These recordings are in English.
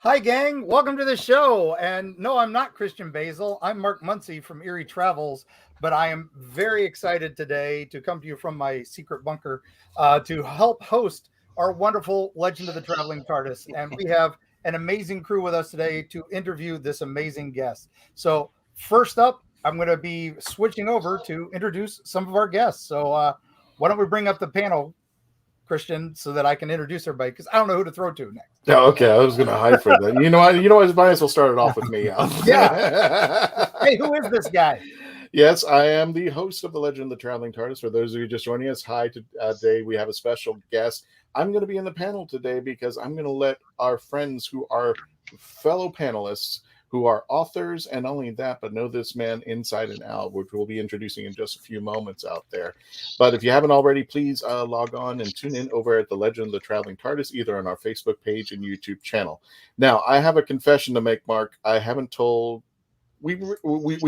Hi, gang. Welcome to the show. And no, I'm not Christian Basel. I'm Mark Muncie from Erie Travels, but I am very excited today to come to you from my secret bunker to help host our wonderful Legend of the Traveling TARDIS. And we have an amazing crew with us today to interview this amazing guest. So, first up, I'm going to be switching over to introduce some of our guests. So, why don't we bring up the panel, Christian, so that I can introduce everybody, because I don't know who to throw to next. Oh, okay, I was going to hide for that. You know, I might as well start it off with me. Yeah. Hey, who is this guy? Yes, I am the host of the Legend of the Traveling TARDIS. For those of you just joining us, hi. Today we have a special guest. I'm going to be in the panel today because I'm going to let our friends who are fellow panelists, who are authors, and not only that, but know this man inside and out, which we'll be introducing in just a few moments out there. But if you haven't already, please log on and tune in over at the Legend of the Traveling TARDIS, either on our Facebook page and YouTube channel. Now, I have a confession to make, Mark. I haven't told... We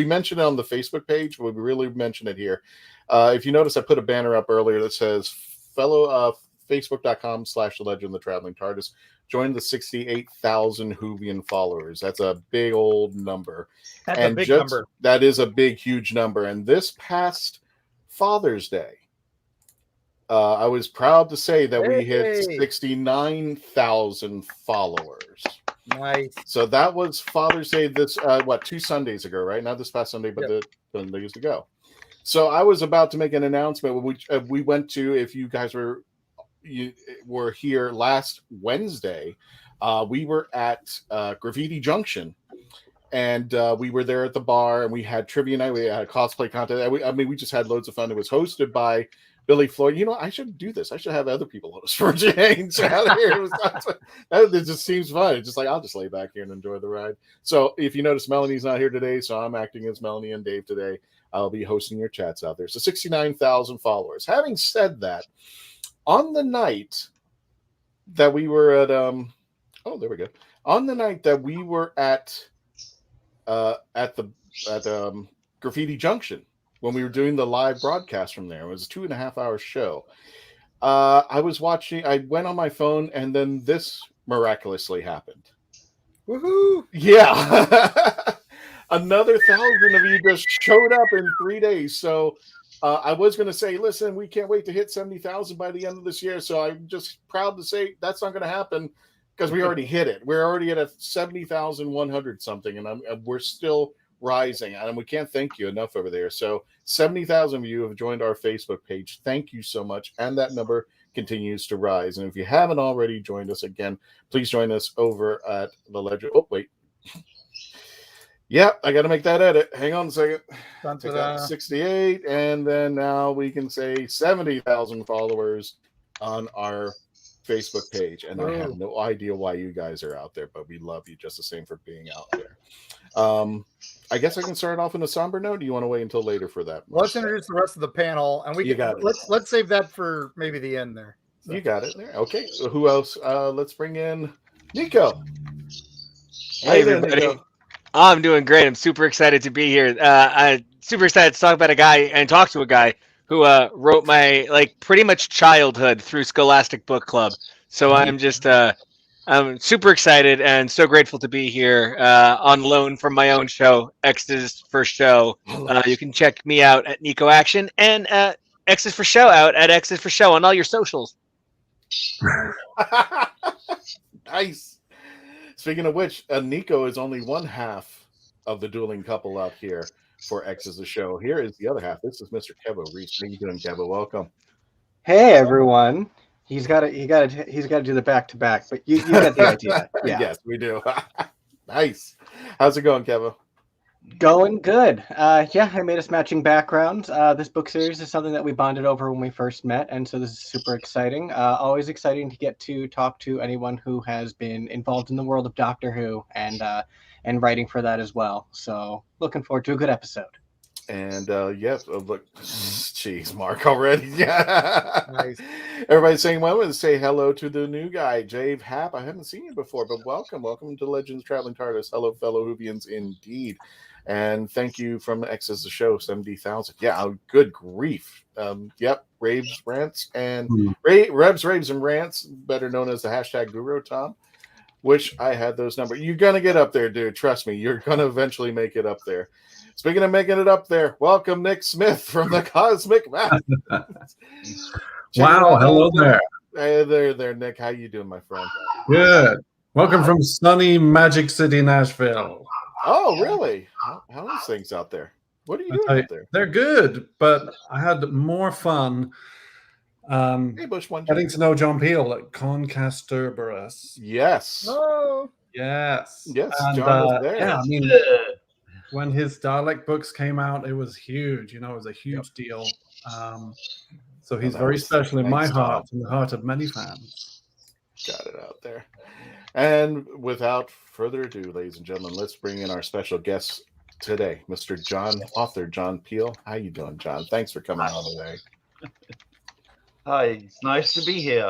mentioned it on the Facebook page, but we really mentioned it here. If you notice, I put a banner up earlier that says Facebook.com/The Legend of the Traveling TARDIS. Join the 68,000 Whovian followers. That's a big old number. That's a big number. That is a big, huge number. And this past Father's Day, I was proud to say that we hit 69,000 followers. Nice. So that was Father's Day this, 2 Sundays ago, right? Not this past Sunday, but the Sundays ago. So I was about to make an announcement. We went to, if you guys were here last Wednesday, we were at Graffiti Junction, and we were there at the bar, and we had trivia night. We had a cosplay contest. We just had loads of fun. It was hosted by Billy Floyd. You know, I should do this. I should have other people host for a change out here. It just seems fun. It's just like, I'll just lay back here and enjoy the ride. So if you notice, Melanie's not here today, so I'm acting as Melanie and Dave today. I'll be hosting your chats out there. So 69,000 followers. Having said that, on the night that we were at, there we go. On the night that we were at Graffiti Junction, when we were doing the live broadcast from there, it was a 2.5-hour show. I went on my phone, and then this miraculously happened. Woohoo! Yeah. Another 1,000 of you just showed up in 3 days. So I was going to say, listen, we can't wait to hit 70,000 by the end of this year. So I'm just proud to say that's not going to happen because we already hit it. We're already at a 70,100 something, and we're still rising, and we can't thank you enough over there. So 70,000 of you have joined our Facebook page. Thank you so much, and that number continues to rise. And if you haven't already joined us, again, please join us over at the Legend. Oh, wait. Yeah, I got to make that edit. Hang on a second. Take out 68, and then now we can say 70,000 followers on our Facebook page. And I have no idea why you guys are out there, but we love you just the same for being out there. I guess I can start off in a somber note. Do you want to wait until later for that? Let's introduce the rest of the panel, and let's save that for maybe the end there. So. You got it there. Okay. So who else? Let's bring in Nico. Hey, everybody. Nico. I'm doing great. I'm super excited to be here. I'm super excited to talk about a guy and talk to a guy who wrote my pretty much childhood through Scholastic Book Club. So I'm just I'm super excited and so grateful to be here on loan from my own show, X's for Show. You can check me out at Nico Action and X's for Show out at X's for Show on all your socials. Nice. Speaking of which, Nico is only one half of the dueling couple out here for X's the Show. Here is the other half. This is Mr. Kevo Risse. How you doing, Kevo? Welcome. Hey, everyone. He's got to do the back-to-back, but you get the idea. Yeah. Yes, we do. Nice. How's it going, Kevo? Going good. Yeah, I made us matching backgrounds. This book series is something that we bonded over when we first met, and so this is super exciting. Always exciting to get to talk to anyone who has been involved in the world of Doctor Who and writing for that as well. So looking forward to a good episode. And yes, look, jeez, Mark already. Yeah, nice. Everybody's saying, well, I'm going to say hello to the new guy, Jave Happ. I haven't seen you before, but welcome to Legends Traveling TARDIS. Hello, fellow Whovians, indeed. And thank you from X's the Show, 70,000. Yeah, good grief. Yep, Raves, Rants, and Revs, Raves, and Rants, better known as the hashtag Guru Tom. Wish I had those numbers. You're gonna get up there, dude. Trust me, you're gonna eventually make it up there. Speaking of making it up there, welcome Nick Smith from the Cosmic Math. Wow, hello there. Hey there, Nick. How you doing, my friend? Good. Welcome from sunny Magic City, Nashville. Oh, really? How are things out there? What are you doing out there? They're good, but I had more fun Hey, Bush one. getting to know John Peel at CON KASTERBOROUS. Yes. Oh, Yes. Yes, And, John was there. Yeah, I mean, when his Dalek books came out, it was huge. You know, it was a huge deal. So he's very special in my heart and the heart of many fans. Got it out there. And without further ado, ladies and gentlemen, let's bring in our special guest today, Mr. author John Peel. How you doing, John? Thanks for coming on today. Hi, it's nice to be here.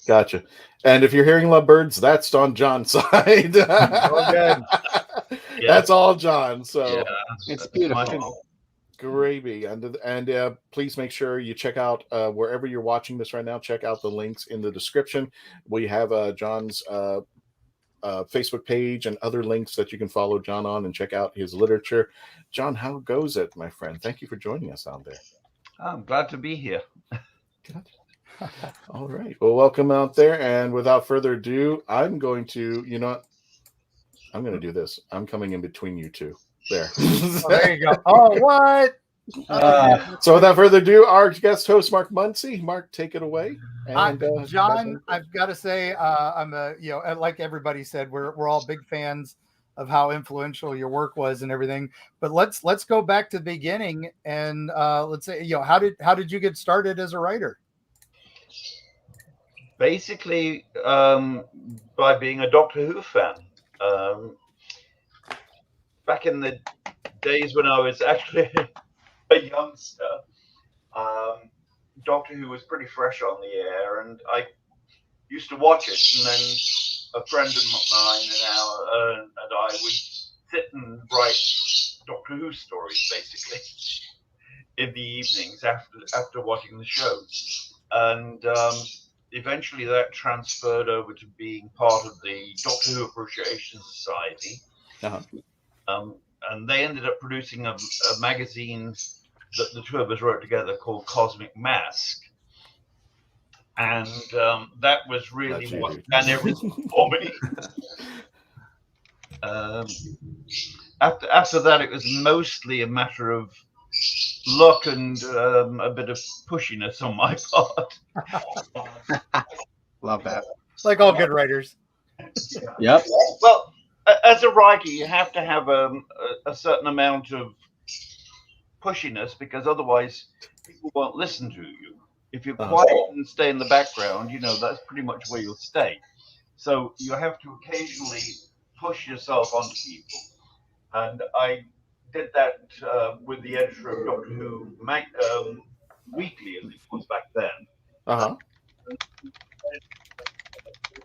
Gotcha. And if you're hearing lovebirds, that's on John's side. oh good. Yeah. That's all John. So Yeah, It's beautiful. gravy. And please make sure you check out wherever you're watching this right now. Check out the links in the description. We have John's Facebook page and other links that you can follow John on and check out his literature. John, how goes it, my friend? Thank you for joining us out there. I'm glad to be here. All right. Well, welcome out there. And without further ado, I'm going to, I'm going to do this. I'm coming in between you two. There. Oh, there you go. Oh, what? So without further ado, our guest host, Mark Muncy. Mark, take it away. And John, I've got to say, I'm like everybody said, we're all big fans of how influential your work was and everything. But let's go back to the beginning and let's say, how did you get started as a writer? Basically, by being a Doctor Who fan. Back in the days when I was actually a youngster, Doctor Who was pretty fresh on the air, and I used to watch it. And then a friend of mine and I would sit and write Doctor Who stories, basically, in the evenings after watching the show. And eventually that transferred over to being part of the Doctor Who Appreciation Society. And they ended up producing a magazine that the two of us wrote together called Cosmic Mask. And that was really what done everything for me. After that, it was mostly a matter of luck and a bit of pushiness on my part. Love that. Like all good writers. Yep. Well, as a writer, you have to have a certain amount of pushiness, because otherwise people won't listen to you. If you're quiet and stay in the background, that's pretty much where you'll stay. So you have to occasionally push yourself onto people. And I did that with the editor of Doctor Who Weekly, as it was back then.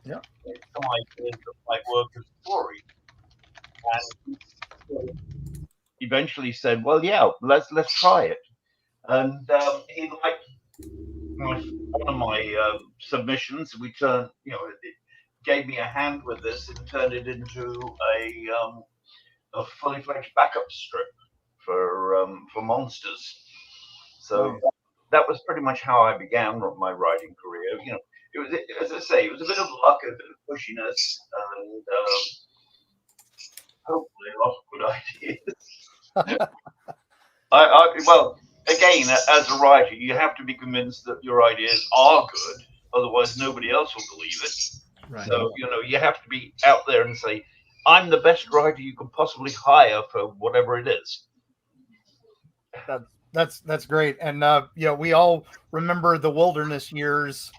Yeah. Some ideas of my work as story. And eventually said, well, yeah, let's try it. And he liked one of my submissions. We turned, it gave me a hand with this and turned it into a fully fledged backup strip for monsters. So that was pretty much how I began my writing career. It was, as I say, it was a bit of luck, a bit of pushiness, and hopefully a lot of good ideas. Well, again, as a writer, you have to be convinced that your ideas are good, otherwise nobody else will believe it. Right. So you have to be out there and say, I'm the best writer you could possibly hire for whatever it is. That's great. And we all remember the wilderness years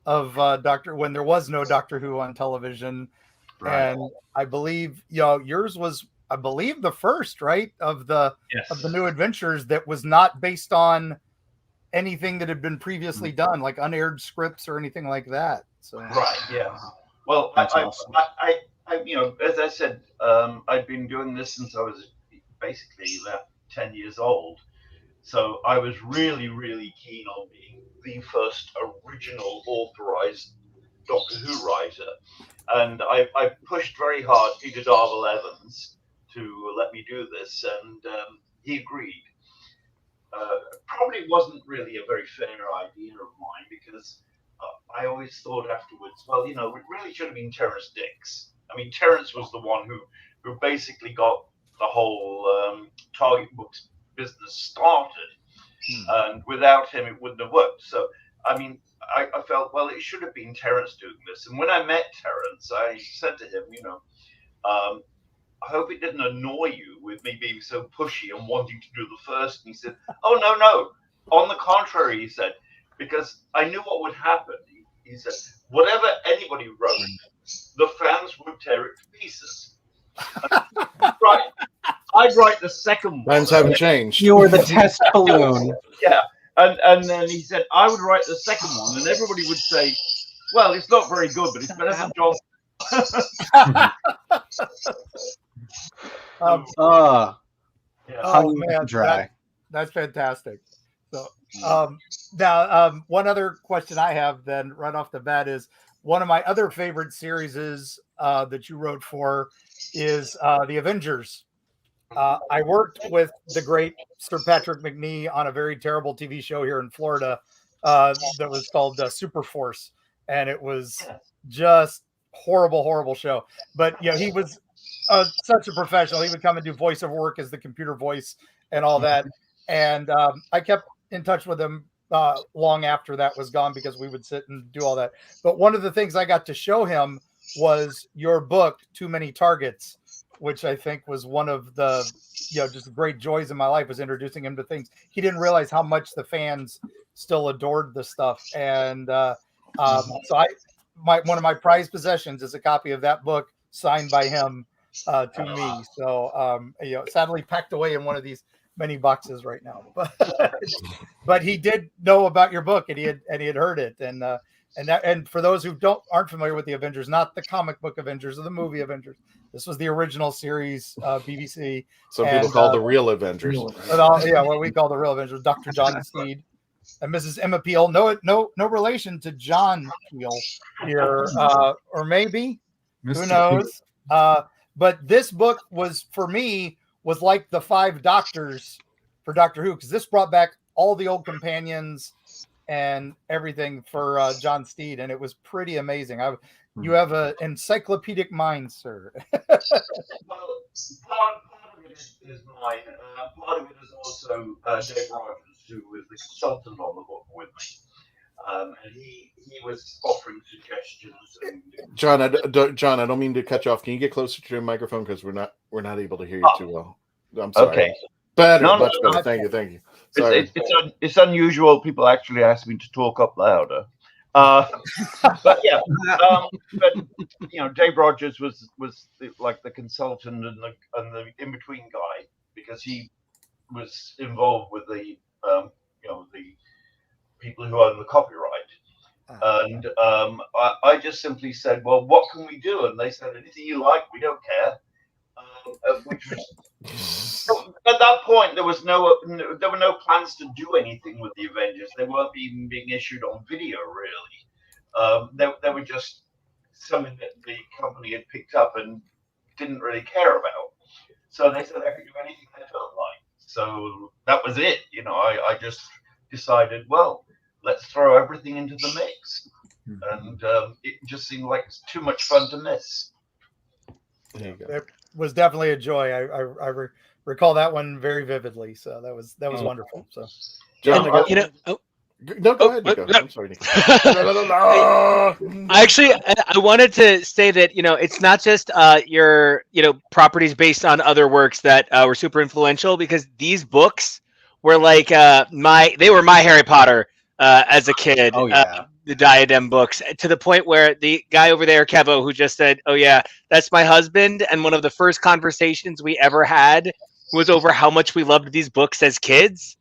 of when there was no Doctor Who on television. Right. And I believe yours was, the first, right, of the new adventures that was not based on anything that had been previously done, like unaired scripts or anything like that. So right, yes. Well, awesome. I as I said, I'd been doing this since I was basically about 10 years old. So I was really, really keen on being the first original authorized Doctor Who writer, and I pushed very hard Peter Darvel Evans to let me do this, and he agreed. Probably wasn't really a very fair idea of mine, because I always thought afterwards, well, you know, it really should have been Terrence Dicks. I mean, Terrence was the one who basically got the whole Target Books business started, and without him, it wouldn't have worked. So, I mean, I felt, well, it should have been Terrence doing this. And when I met Terrence, I said to him, you know, I hope it didn't annoy you with me being so pushy and wanting to do the first. And he said, oh, no. On the contrary, he said, because I knew what would happen. He said, whatever anybody wrote, the fans would tear it to pieces. Right. I'd write the second one. Times haven't changed. You were the test balloon. Yeah. And then he said, I would write the second one, and everybody would say, well, it's not very good, but it's better than John. Man, dry. That's fantastic. So now one other question I have then right off the bat is, one of my other favorite series is that you wrote for is the Avengers. I worked with the great Sir Patrick McNee on a very terrible TV show here in Florida that was called Super Force, and it was just horrible show. But you know, he was such a professional. He would come and do voiceover work as the computer voice and all that. And I kept in touch with him long after that was gone, because we would sit and do all that. But one of the things I got to show him was your book, Too Many Targets, which I think was one of the, you know, just great joys in my life, was introducing him to things. He didn't realize how much the fans still adored the stuff. And so one of my prized possessions is a copy of that book signed by him to me. So, you know, sadly packed away in one of these many boxes right now, but he did know about your book, and he had heard it. And for those who aren't familiar with the Avengers, not the comic book Avengers or the movie Avengers, this was the original series, BBC. Some people call the real Avengers. What we call the real Avengers, Dr. John Steed and Mrs. Emma Peel. No relation to John Peel here, or maybe, who knows? But this book was, for me, was like the 5 Doctors for Doctor Who, because this brought back all the old companions and everything for John Steed, and it was pretty amazing. You have an encyclopedic mind, sir. Well, part of it is mine. Part of it is also Dave Rogers, who was the consultant on the book with me. And he was offering suggestions. John, I don't mean to cut you off. Can you get closer to your microphone, because we're not able to hear you too well. I'm sorry. Okay. Better. Thank you. Sorry. It's unusual. People actually ask me to talk up louder. But yeah, but you know, Dave Rogers was like the consultant and the in between guy, because he was involved with the you know, the people who own the copyright. And I just simply said, well, what can we do? And they said, anything you like, we don't care. Which was, at that point, there were no plans to do anything with the Avengers. They weren't even being issued on video, really. They were just something that the company had picked up and didn't really care about. So they said I could do anything they felt like. So that was it. You know, I just decided, well, let's throw everything into the mix. And it just seemed like it's too much fun to miss. There you go. It was definitely a joy. I recall that one very vividly. So that was wonderful. So, John, no, go ahead. Nico. I'm sorry, Nico. Actually, I wanted to say that, you know, it's not just your, you know, properties based on other works that were super influential, because these books were like they were my Harry Potter as a kid. Oh yeah. The Diadem books, to the point where the guy over there, Kevo, who just said, "Oh yeah, that's my husband," and one of the first conversations we ever had was over how much we loved these books as kids.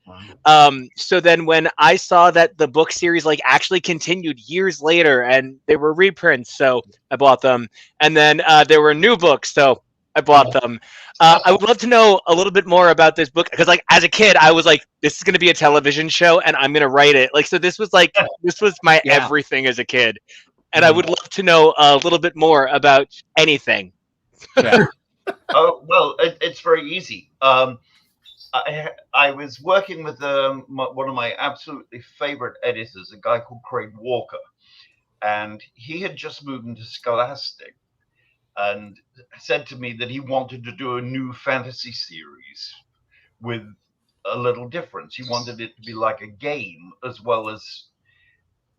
So then when I saw that the book series like actually continued years later, and they were reprints, so I bought them. And then there were new books, so I bought them. I would love to know a little bit more about this book, because like as a kid, I was like, this is going to be a television show and I'm going to write it. Like, so this was my everything as a kid. and I would love to know a little bit more about anything. Yeah. Oh well, it's very easy. I was working with one of my absolutely favorite editors, a guy called Craig Walker, and he had just moved into Scholastic, and said to me that he wanted to do a new fantasy series with a little difference. He wanted it to be like a game as well as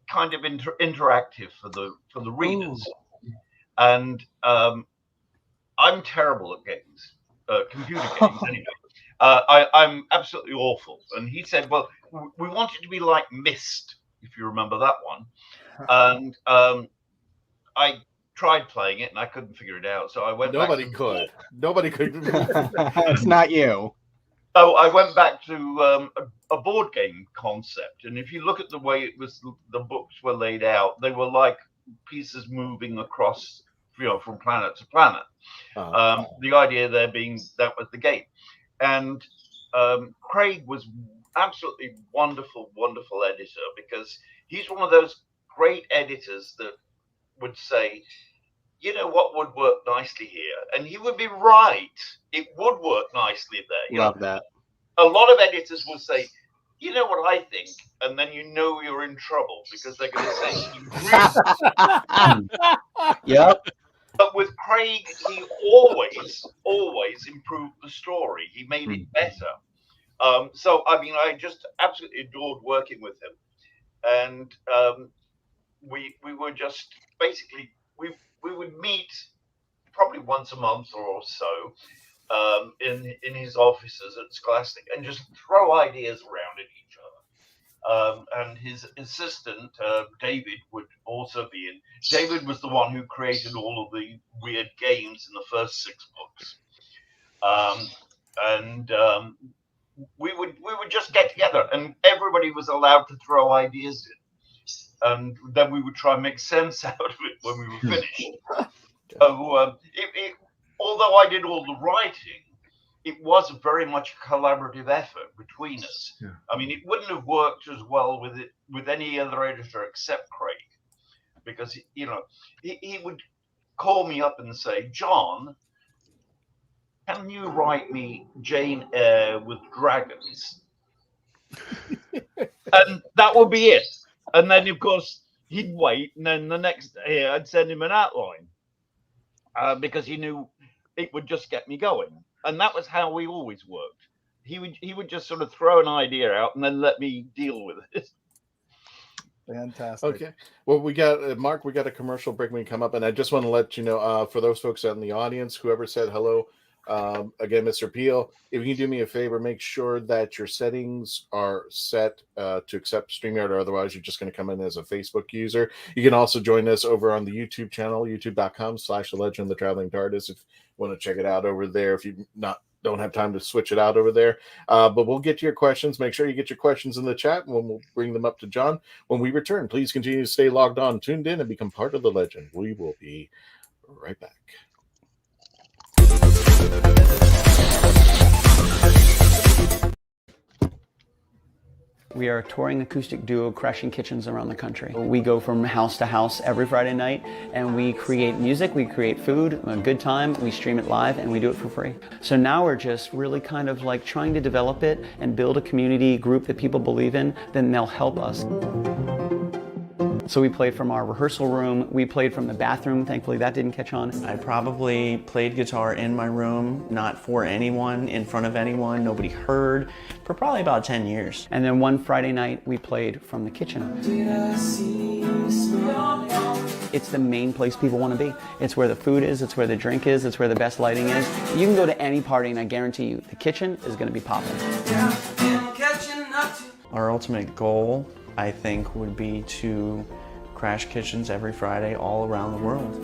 kind of interactive for the readers. Ooh. And I'm terrible at games, computer games anyway. I'm absolutely awful. And he said, well, we want it to be like Myst, if you remember that one. And I tried playing it and I couldn't figure it out. So I went Nobody back to could. Nobody could. It's not you. So I went back to a board game concept. And if you look at the way it was, the books were laid out, they were like pieces moving across, from planet to planet. The idea there being that was the game. And Craig was absolutely wonderful, wonderful editor, because he's one of those great editors that would say, you know what would work nicely here? And he would be right. It would work nicely there. Love that. A lot of editors will say, you know what I think? And then you know you're in trouble because they're going to say, Yep. But with Craig, he always improved the story. He made it better. So, I mean, I just absolutely adored working with him. And we were just basically, we would meet probably once a month or so in his offices at Scholastic and just throw ideas around at each other. And his assistant, David, would also be in. David was the one who created all of the weird games in the first 6 books. We would just get together and everybody was allowed to throw ideas in. And then we would try and make sense out of it when we were finished. So although I did all the writing, it was very much a collaborative effort between us. Yeah. I mean, it wouldn't have worked as well with any other editor except Craig, because he would call me up and say, John, can you write me Jane Eyre with dragons? And that would be it. And then, of course, he'd wait, and then the next day I'd send him an outline because he knew it would just get me going. And that was how we always worked. He would just sort of throw an idea out and then let me deal with it. Fantastic. Okay. Well, we got Mark. We got a commercial break when we come up, and I just want to let you know, for those folks out in the audience, whoever said hello, again, Mr. Peel, if you can do me a favor, make sure that your settings are set to accept StreamYard, or otherwise you're just going to come in as a Facebook user. You can also join us over on the YouTube channel, youtube.com/The Legend of the Traveling TARDIS, if you want to check it out over there, if you don't have time to switch it out over there. But we'll get to your questions. Make sure you get your questions in the chat, and we'll bring them up to John when we return. Please continue to stay logged on, tuned in, and become part of the legend. We will be right back. We are a touring acoustic duo crashing kitchens around the country. We go from house to house every Friday night, and we create music, we create food, a good time, we stream it live, and we do it for free. So now we're just really kind of like trying to develop it and build a community group that people believe in, then they'll help us. So we played from our rehearsal room, we played from the bathroom, thankfully that didn't catch on. I probably played guitar in my room, not for anyone, in front of anyone, nobody heard, for probably about 10 years. And then one Friday night, we played from the kitchen. It's the main place people want to be. It's where the food is, it's where the drink is, it's where the best lighting is. You can go to any party and I guarantee you, the kitchen is going to be popping. Our ultimate goal, I think, would be to crash kitchens every Friday all around the world.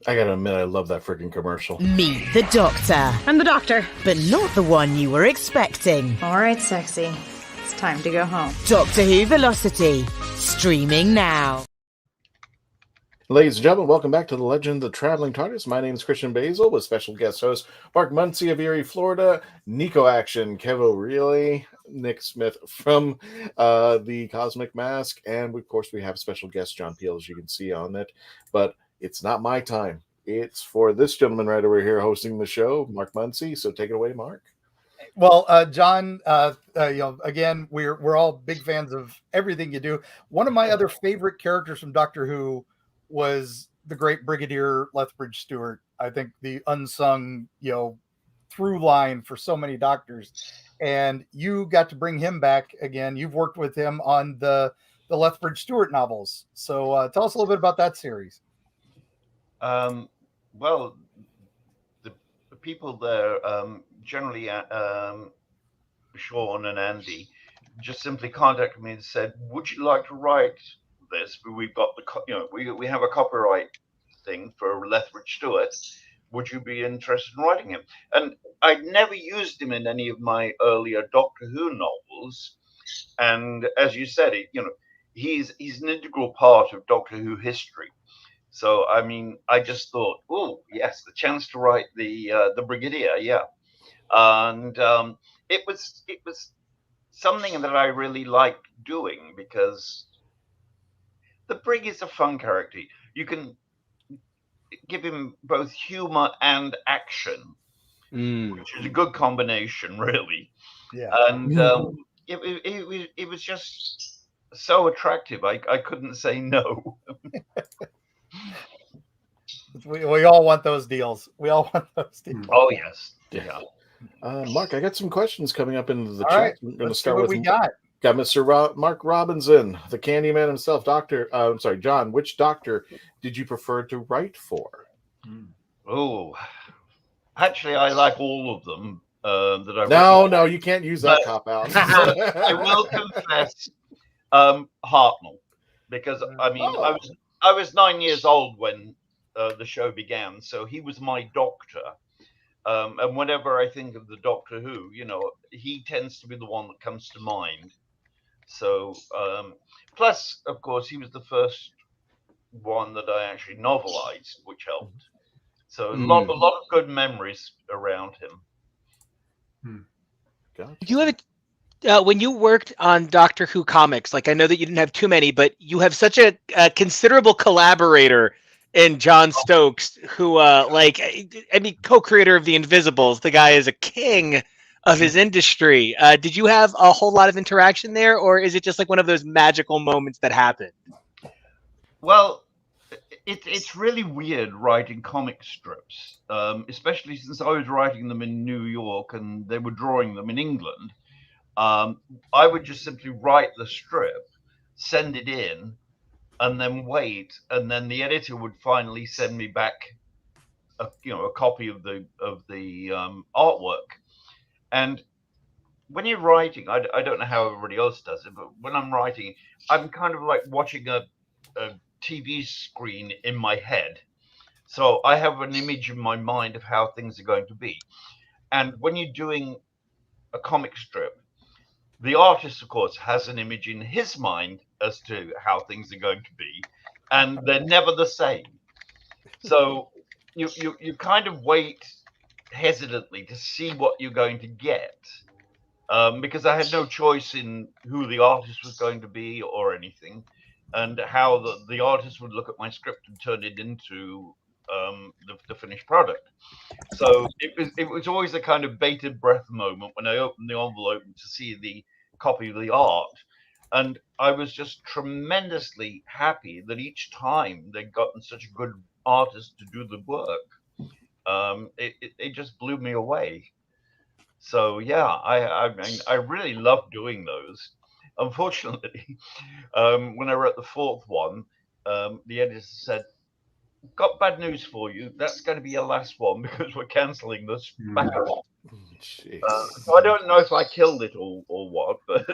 I gotta admit, I love that freaking commercial. Meet the Doctor. I'm the Doctor. But not the one you were expecting. All right, sexy. It's time to go home. Doctor Who Velocity. Streaming now. Ladies and gentlemen, welcome back to the Legend of the Traveling TARDIS. My name is Christian Basel with special guest host Mark Muncy of Erie, Florida, Nico Action, Kevo Really, Nick Smith from the Cosmic Mask, and of course we have special guest John Peel, as you can see on it. But it's not my time. It's for this gentleman right over here hosting the show, Mark Muncy. So take it away, Mark. Well, John, again, we're all big fans of everything you do. One of my other favorite characters from Doctor Who was the great Brigadier Lethbridge Stewart. I think the unsung, through line for so many doctors. And you got to bring him back again. You've worked with him on the Lethbridge Stewart novels. So tell us a little bit about that series. Well, the people there, generally Sean and Andy, just simply contacted me and said, "Would you like to write this? We've got we have a copyright thing for Lethbridge Stewart. Would you be interested in writing him?" And I'd never used him in any of my earlier Doctor Who novels. And as you said, he's an integral part of Doctor Who history. So I mean, I just thought, oh yes, the chance to write the Brigadier, yeah. And it was something that I really liked doing, because the Brig is a fun character. You can give him both humor and action, which is a good combination, really. Yeah. And it was just so attractive. I couldn't say no. We all want those deals. We all want those deals. Oh yes. Yeah. Mark, I got some questions coming up into the all chat. right. I'm going to Let's start see what with we got. Got Mr. Mark Robinson, the Candyman himself. John, which Doctor did you prefer to write for? Oh, actually, I like all of them that I've No, you can't use that cop out. I will confess, Hartnell, because I mean, I was 9 years old when the show began, so he was my doctor. And whenever I think of the Doctor Who, he tends to be the one that comes to mind. So, plus, of course, he was the first one that I actually novelized, which helped. So a lot of good memories around him. You have when you worked on Doctor Who comics, like I know that you didn't have too many, but you have such a considerable collaborator in John Stokes, who co-creator of the Invisibles. The guy is a king of his industry. Did you have a whole lot of interaction there, or is it just like one of those magical moments that happened? Well, it's really weird writing comic strips, especially since I was writing them in New York and they were drawing them in England. I would just simply write the strip, send it in, and then wait, and then the editor would finally send me back a copy of the artwork. And when you're writing, I don't know how everybody else does it, but when I'm writing, I'm kind of like watching a TV screen in my head. So I have an image in my mind of how things are going to be. And when you're doing a comic strip, the artist, of course, has an image in his mind as to how things are going to be, and they're never the same. So you kind of wait hesitantly to see what you're going to get, because I had no choice in who the artist was going to be or anything, and how the artist would look at my script and turn it into the finished product. So it was always a kind of bated breath moment when I opened the envelope to see the copy of the art. And I was just tremendously happy that each time they'd gotten such a good artist to do the work. It just blew me away. So yeah, I really love doing those. Unfortunately, when I wrote the fourth one, the editor said, "Got bad news for you. That's going to be your last one because we're cancelling this backup." So I don't know if I killed it or what, but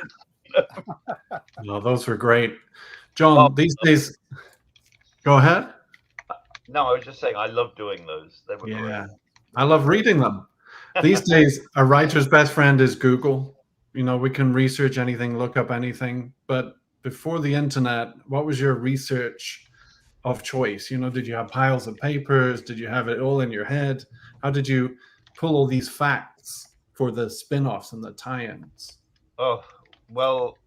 no, those were great, John. These days, go ahead. No, I was just saying I love doing those. They were great. Yeah, I love reading them. These days, a writer's best friend is Google. You know, we can research anything, look up anything. But before the internet, what was your research of choice? You know, did you have piles of papers? Did you have it all in your head? How did you pull all these facts for the spin-offs and the tie-ins? Oh, well,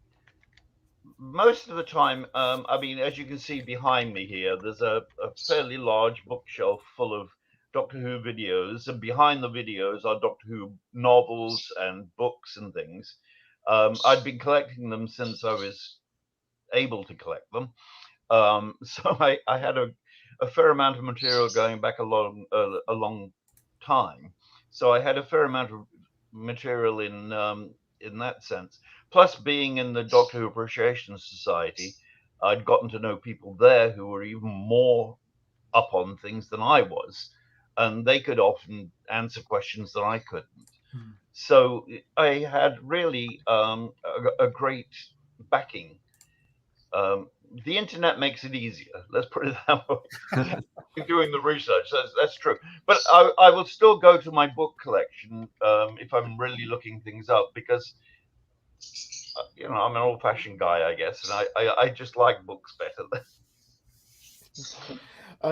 most of the time, I mean, as you can see behind me here, there's a fairly large bookshelf full of Doctor Who videos, and behind the videos are Doctor Who novels and books and things. I'd been collecting them since I was able to collect them. So I had a fair amount of material going back a long time. So I had a fair amount of material in that sense. Plus, being in the Doctor Who Appreciation Society, I'd gotten to know people there who were even more up on things than I was, and they could often answer questions that I couldn't. So I had really a great backing. The internet makes it easier. Let's put it that way. Doing the research, that's true. But I will still go to my book collection if I'm really looking things up, because you know, I'm an old-fashioned guy, I guess, and I just like books better.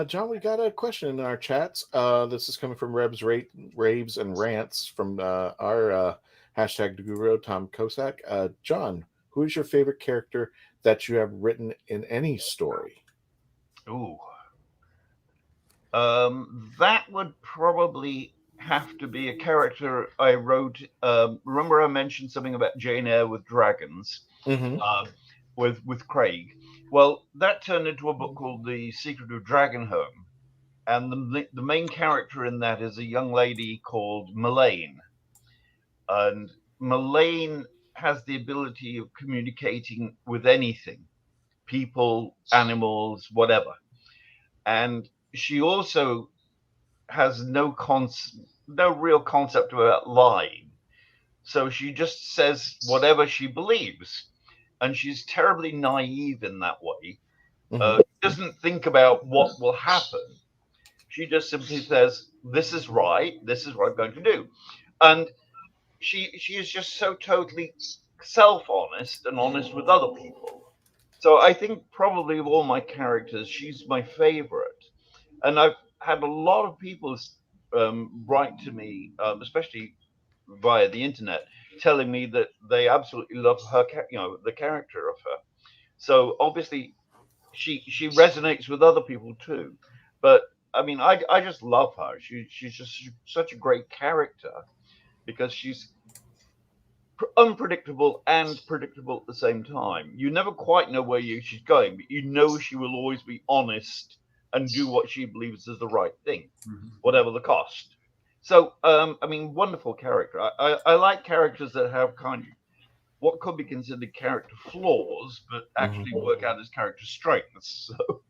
John, we got a question in our chats. This is coming from Raves and Rants from our hashtag Guru, Tom Kosak. John, who is your favorite character that you have written in any story? Ooh. That would probably have to be a character I wrote. Remember I mentioned something about Jane Eyre with dragons, with Craig. Well, that turned into a book called The Secret of Dragonhome, and the main character in that is a young lady called Melaine, and Melaine has the ability of communicating with anything, people, animals, whatever, and she also has no real concept about lying. So she just says whatever she believes. And she's terribly naive in that way. Doesn't think about what will happen. She just simply says, this is right. This is what I'm going to do. And she is just so totally self-honest and honest with other people. So I think probably of all my characters, she's my favorite. And I've had a lot of people write to me, especially via the internet, telling me that they absolutely love her, you know, the character of her. So obviously, she resonates with other people too. But I mean, I just love her. She's just such a great character because she's unpredictable and predictable at the same time. You never quite know where she's going, but you know she will always be honest and do what she believes is the right thing, whatever the cost. So, I mean, wonderful character. I like characters that have kind of what could be considered character flaws, but actually work out as character strengths. So.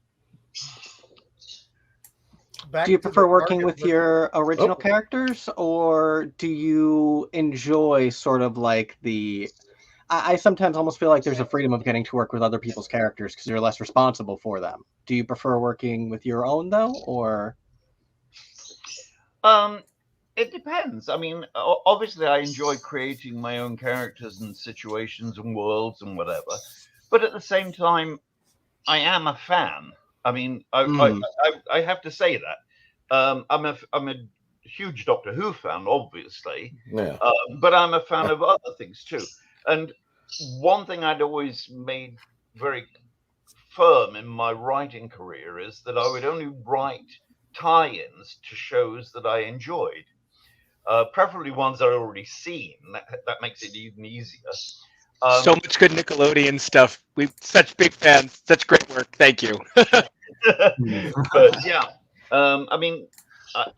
Do you prefer working with your original characters, or do you enjoy sort of like the... I sometimes almost feel like there's a freedom of getting to work with other people's characters because you're less responsible for them. Do you prefer working with your own, though, or...? It depends. I mean, obviously, I enjoy creating my own characters and situations and worlds and whatever. But at the same time, I am a fan. I mean, I have to say that. I'm a huge Doctor Who fan, obviously. Yeah. But I'm a fan of other things too. And one thing I'd always made very firm in my writing career is that I would only write tie-ins to shows that I enjoyed. Preferably ones I'd already seen. That makes it even easier. So much good Nickelodeon stuff. We're such big fans. Such great work. Thank you. But yeah, I mean,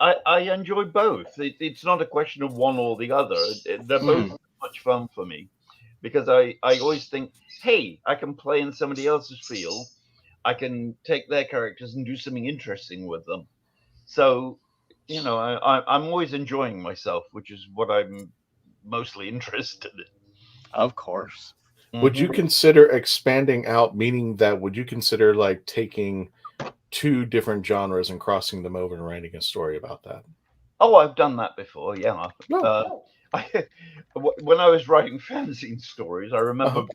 I enjoy both. It's not a question of one or the other. They're both much fun for me because I always think, hey, I can play in somebody else's field. I can take their characters and do something interesting with them. So, you know, I'm always enjoying myself, which is what I'm mostly interested in. Of course. Would you consider expanding out, meaning that would you consider like taking two different genres and crossing them over and writing a story about that? Oh, I've done that before. Yeah. No. When I was writing fanzine stories, I remember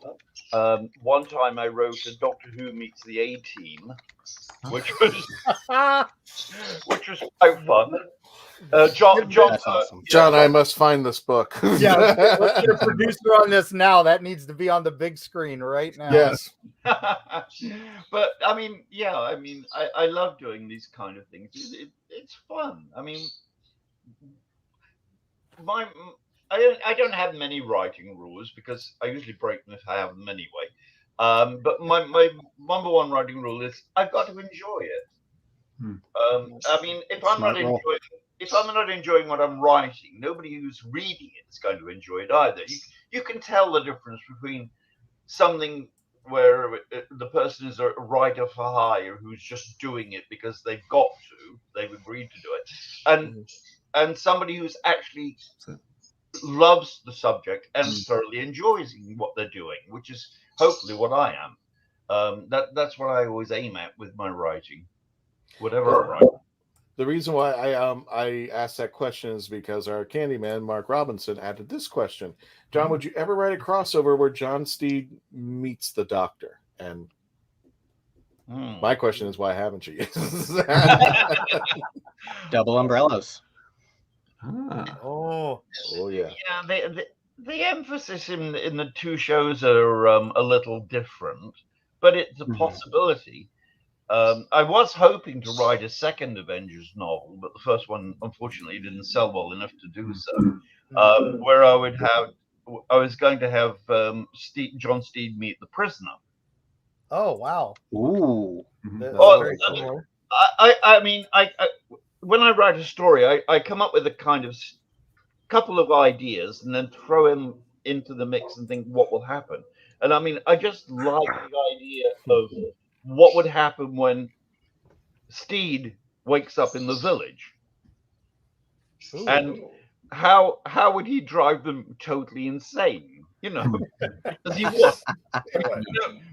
one time I wrote a Doctor Who meets the A-Team, which was quite fun. John, That's awesome. John, I must find this book. Yeah, let's get a producer on this now. That needs to be on the big screen right now. Yes. But I mean, yeah, I love doing these kind of things. It's fun. I mean, I don't have many writing rules because I usually break them if I have them anyway. But my number one writing rule is I've got to enjoy it. I mean, if I'm not enjoying what I'm writing, nobody who's reading it is going to enjoy it either. You can tell the difference between something where the person is a writer for hire who's just doing it because they've agreed to do it, and somebody who's actually loves the subject and thoroughly enjoys what they're doing, which is hopefully what I am. That's what I always aim at with my writing, whatever I write. The reason why I asked that question is because our Candyman, Mark Robinson, added this question. John, would you ever write a crossover where John Steed meets the Doctor? And my question is, why haven't you? Double umbrellas. Oh yeah. Yeah, the emphasis in the two shows are a little different, but it's a possibility. I was hoping to write a second Avengers novel, but the first one unfortunately didn't sell well enough to do so. Where I was going to have John Steed meet the Prisoner. Oh wow! Ooh. Very cool. I mean, when I write a story, I come up with a kind of couple of ideas and then throw them into the mix and think what will happen. And I mean, I just like the idea of what would happen when Steed wakes up in the village. Ooh. And how would he drive them totally insane? You know, as he was.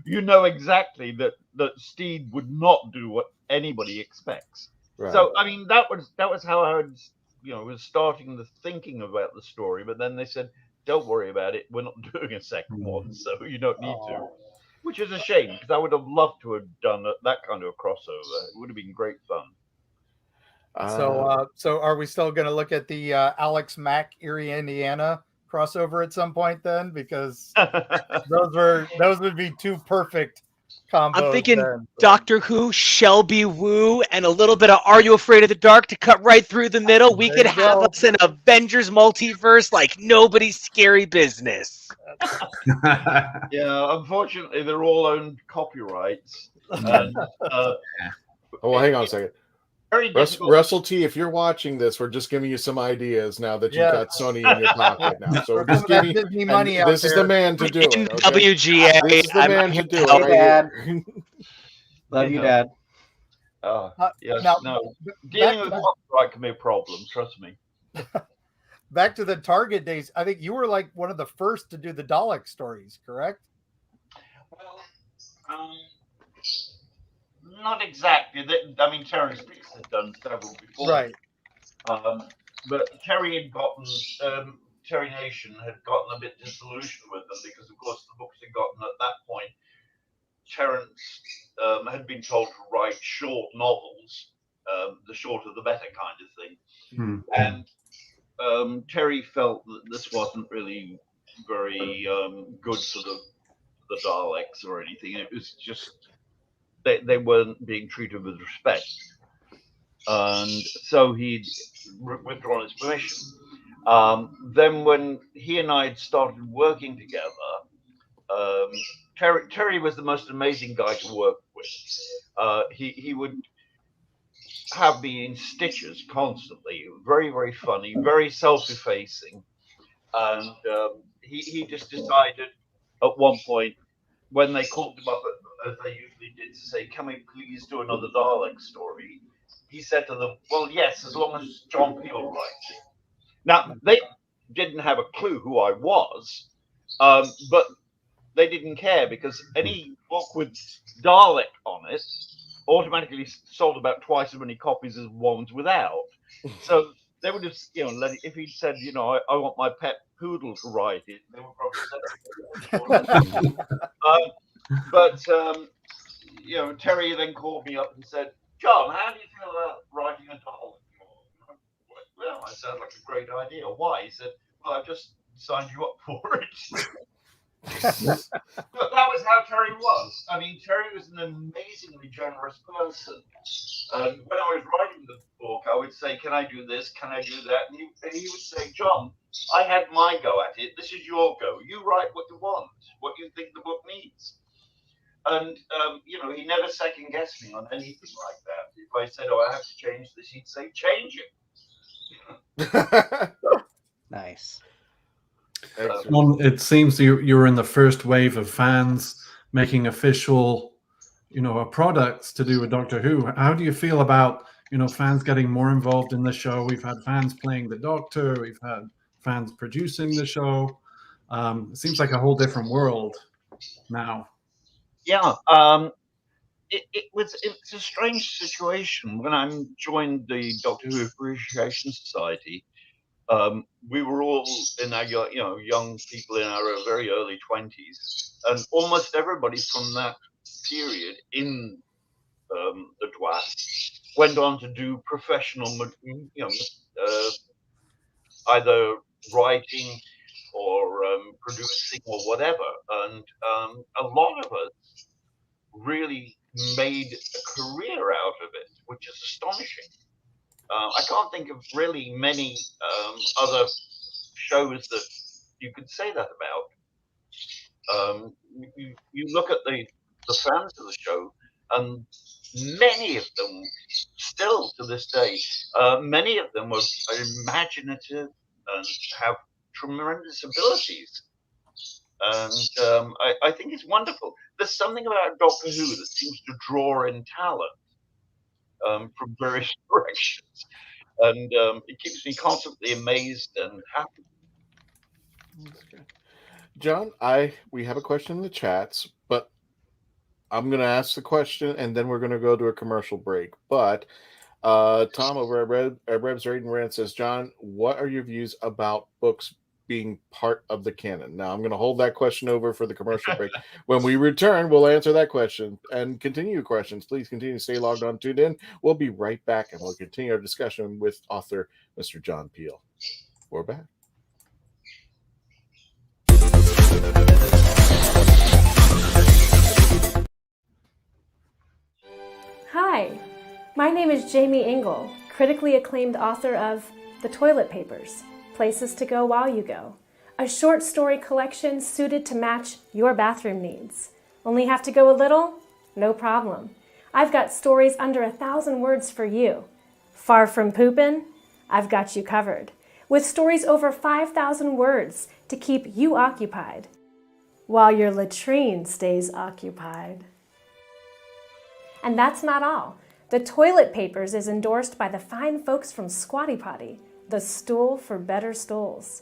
You know exactly that Steed would not do what anybody expects. Right. So I mean, that was how I was starting the thinking about the story. But then they said, "Don't worry about it. We're not doing a second one, so you don't need to." Which is a shame because I would have loved to have done that kind of a crossover. It would have been great fun. So are we still going to look at the Alex Mack Erie, Indiana crossover at some point then? Because those would be two perfect combos. I'm thinking then. Doctor Who, Shelby Woo, and a little bit of Are You Afraid of the Dark to cut right through the middle. We could have us an Avengers multiverse like nobody's scary business. Yeah, unfortunately, they're all owned copyrights. And, hang on a second. Russell T, if you're watching this, we're just giving you some ideas now that you've got Sony in your pocket now. So we're just giving you money. This is the man to do it. Okay? WGA. This is the man to do it. Dad. Love you, Dad. Yes, no. Dealing with copyright can be a problem. Trust me. Back to the Target days. I think you were like one of the first to do the Dalek stories, correct? Well, not exactly. I mean, Terence Dix had done several before. Right. But Terry had gotten, Terry Nation had gotten a bit disillusioned with them because, of course, the books had gotten at that point. Terence had been told to write short novels, the shorter the better kind of thing. And Terry felt that this wasn't really very good for the Daleks or anything. It was just they weren't being treated with respect, and so he'd withdrawn his permission. Then when he and I had started working together, Terry was the most amazing guy to work with. He would have me in stitches constantly, very, very funny, very self-effacing. And he just decided at one point, when they called him up, as they usually did, to say, "Can we please do another Dalek story?" He said to them, "Well, yes, as long as John Peel writes it." Now, they didn't have a clue who I was, but they didn't care because any book with Dalek on it automatically sold about twice as many copies as ones without. So they would have, let it, if he'd said, I want my pet poodle to write it, they would probably say. But Terry then called me up and said, John, how do you feel about writing a novel? Well, that sounds like a great idea. Why? He said, well, I've just signed you up for it. But that was how Terry was. I mean, Terry was an amazingly generous person. When I was writing the book, I would say, can I do this? Can I do that? And he would say, John, I had my go at it. This is your go. You write what you want, what you think the book needs. And, he never second-guessed me on anything like that. If I said, I have to change this, he'd say, change it. Nice. Well, it seems you were in the first wave of fans making official, products to do with Doctor Who. How do you feel about, fans getting more involved in the show? We've had fans playing the Doctor. We've had fans producing the show. It seems like a whole different world now. Yeah. It's a strange situation. When I joined the Doctor Who Appreciation Society, we were all in our young people in our very early 20s, and almost everybody from that period in the DWAS went on to do professional, either writing or producing or whatever, and a lot of us really made a career out of it, which is astonishing. I can't think of really many other shows that you could say that about. You look at the fans of the show, and many of them, still to this day, many of them are imaginative and have tremendous abilities. And I think it's wonderful. There's something about Doctor Who that seems to draw in talent from various directions, and it keeps me constantly amazed and happy. John, we have a question in the chats, but I'm going to ask the question, and then we're going to go to a commercial break. But Tom over at Rebs Raiden Rant says, John, what are your views about books being part of the canon? Now, I'm going to hold that question over for the commercial break. When we return, we'll answer that question and continue your questions. Please continue to stay logged on, tuned in. We'll be right back, and we'll continue our discussion with author Mr. John Peel. We're back. Hi, my name is JAIMIE ENGLE, critically acclaimed author of The Toilet Papers, Places to Go While You Go, a short story collection suited to match your bathroom needs. Only have to go a little? No problem. I've got stories under 1,000 words for you. Far from poopin'? I've got you covered, with stories over 5,000 words to keep you occupied, while your latrine stays occupied. And that's not all. The Toilet Papers is endorsed by the fine folks from Squatty Potty, the stool for better stools.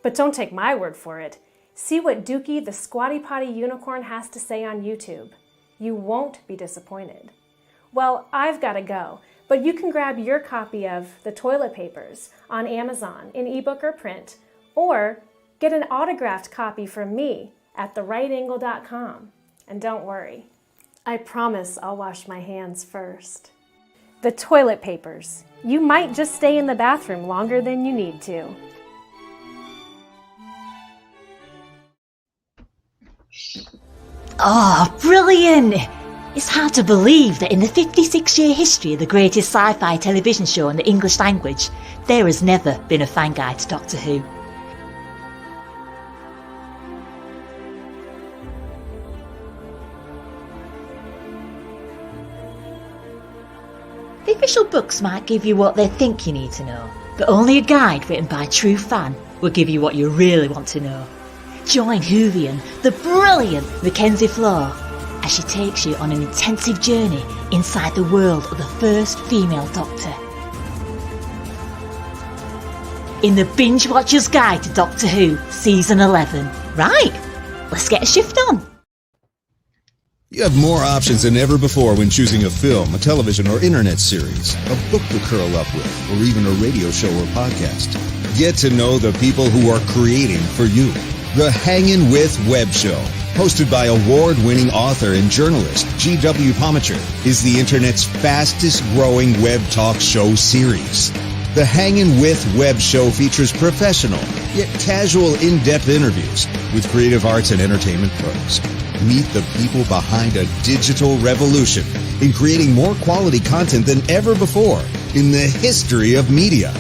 But don't take my word for it. See what Dookie the Squatty Potty unicorn has to say on YouTube. You won't be disappointed. Well, I've got to go, but you can grab your copy of The Toilet Papers on Amazon in ebook or print, or get an autographed copy from me at therightangle.com. And don't worry, I promise I'll wash my hands first. The Toilet Papers. You might just stay in the bathroom longer than you need to. Oh, brilliant! It's hard to believe that in the 56-year history of the greatest sci-fi television show in the English language, there has never been a fan guide to Doctor Who. The official books might give you what they think you need to know, but only a guide written by a true fan will give you what you really want to know. Join Whovian, the brilliant Mackenzie Flaw, as she takes you on an intensive journey inside the world of the first female Doctor. In the Binge Watcher's Guide to Doctor Who, Season 11. Right, let's get a shift on. You have more options than ever before when choosing a film, a television or internet series, a book to curl up with, or even a radio show or podcast. Get to know the people who are creating for you. The Hangin' With Web Show, hosted by award-winning author and journalist G.W. Pomacher, is the internet's fastest-growing web talk show series. The Hangin' With Web Show features professional, yet casual, in-depth interviews with creative arts and entertainment pros. Meet the people behind a digital revolution in creating more quality content than ever before in the history of media.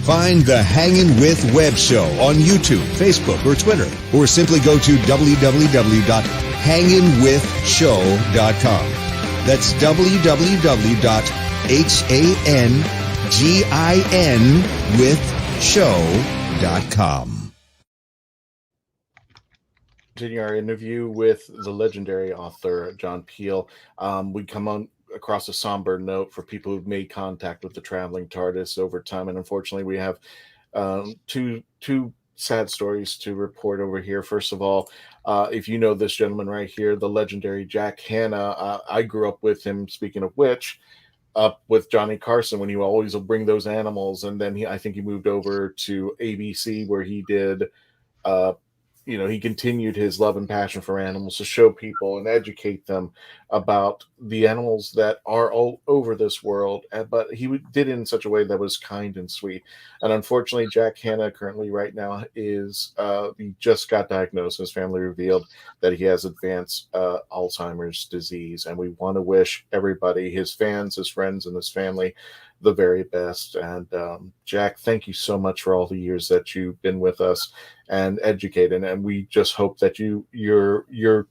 Find the Hangin' With Web Show on YouTube, Facebook, or Twitter, or simply go to www.hanginwithshow.com. That's www.hanginwithshow.com. Continue our interview with the legendary author John Peel. We come on across a somber note for people who've made contact with the Traveling TARDIS over time, and unfortunately, we have two sad stories to report over here. First of all, if you know this gentleman right here, the legendary Jack Hanna, I grew up with him. Speaking of which, up with Johnny Carson when he always would bring those animals, and then I think he moved over to ABC where he did. He continued his love and passion for animals to show people and educate them about the animals that are all over this world. But he did it in such a way that was kind and sweet. And unfortunately, Jack Hanna currently right now he just got diagnosed. His family revealed that he has advanced Alzheimer's disease. And we want to wish everybody, his fans, his friends, and his family, the very best. And Jack, thank you so much for all the years that you've been with us and educated, and we just hope that your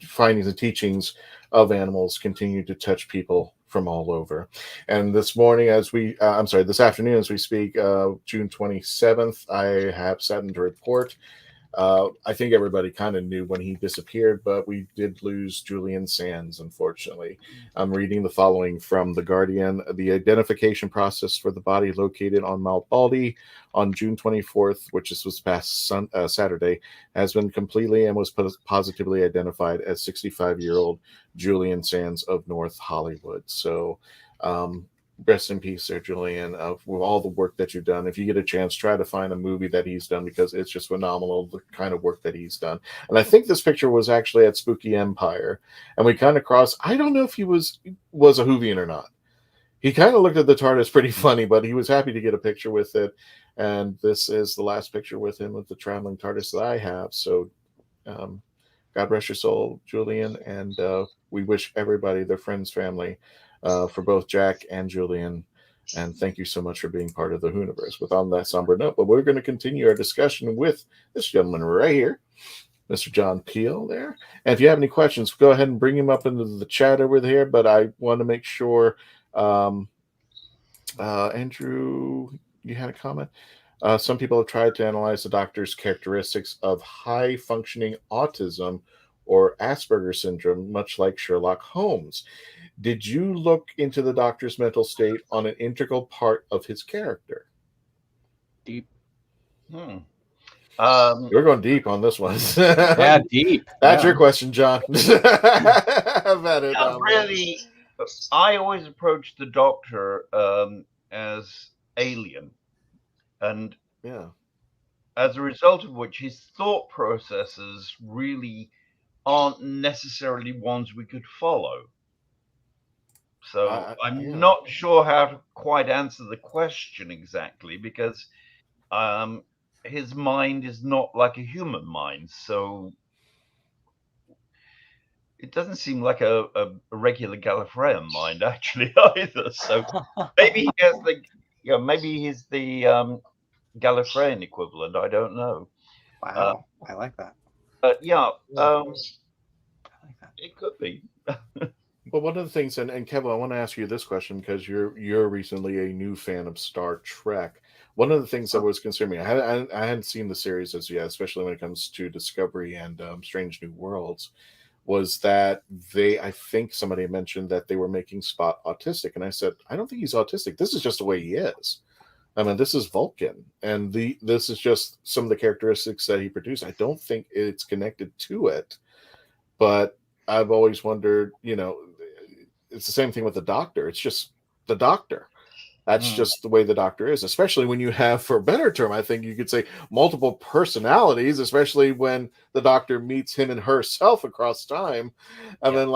findings and teachings of animals continue to touch people from all over. And this morning, this afternoon as we speak, June 27th, I have something to report. I think everybody kind of knew when he disappeared, but we did lose Julian Sands, unfortunately. I'm reading the following from The Guardian. The identification process for the body located on Mount Baldy on June 24th, which was past Saturday, has been completely and was positively identified as 65-year-old Julian Sands of North Hollywood. So, rest in peace there, Julian, with all the work that you've done. If you get a chance, try to find a movie that he's done, because it's just phenomenal, the kind of work that he's done. And I think this picture was actually at Spooky Empire, and we kind of crossed. I don't know if he was a Whovian or not. He kind of looked at the TARDIS pretty funny, but he was happy to get a picture with it. And this is the last picture with him with the Traveling TARDIS that I have. So God rest your soul, Julian. And we wish everybody, their friends, family, for both Jack and Julian. And thank you so much for being part of the WHOniverse. With on that somber note, but we're going to continue our discussion with this gentleman right here, Mr. John Peel there. And if you have any questions, go ahead and bring him up into the chat over there. But I want to make sure, Andrew, you had a comment? Some people have tried to analyze the doctor's characteristics of high-functioning autism or Asperger's syndrome, much like Sherlock Holmes. Did you look into the doctor's mental state on an integral part of his character? Deep. We're going deep on this one. Yeah, deep. That's your question, John. Really, I always approached the doctor as alien. And as a result of which, his thought processes really aren't necessarily ones we could follow. So I'm not sure how to quite answer the question exactly, because his mind is not like a human mind. So it doesn't seem like a regular Gallifreyan mind actually either. So maybe he has maybe he's the Gallifreyan equivalent. I don't know. Wow, I like that. But it could be. Well, one of the things, and Kevo, I want to ask you this question because you're recently a new fan of Star Trek. One of the things that was concerning me, I hadn't seen the series as yet, especially when it comes to Discovery and Strange New Worlds, was that I think somebody mentioned that they were making Spock autistic, and I said, I don't think he's autistic. This is just the way he is. I mean, this is Vulcan, and this is just some of the characteristics that he produced. I don't think it's connected to it, but I've always wondered, it's the same thing with the Doctor. It's just the Doctor. That's just the way the Doctor is, especially when you have, for a better term, I think you could say, multiple personalities, especially when the Doctor meets him and herself across time. And then,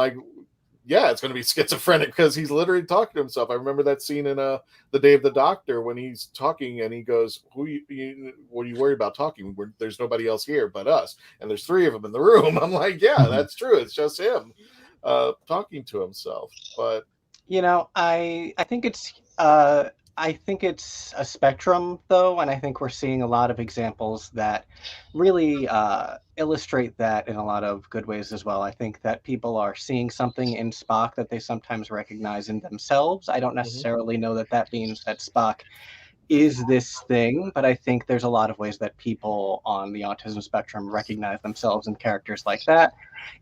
it's going to be schizophrenic because he's literally talking to himself. I remember that scene in The Day of the Doctor when he's talking and he goes, what are you worried about talking? There's nobody else here but us. And there's 3 of them in the room. I'm like, yeah, that's true. It's just him talking to himself. But I think it's a spectrum, though, and I think we're seeing a lot of examples that really illustrate that in a lot of good ways as well. I think that people are seeing something in Spock that they sometimes recognize in themselves. I don't necessarily know that means that Spock is this thing, but I think there's a lot of ways that people on the autism spectrum recognize themselves in characters like that,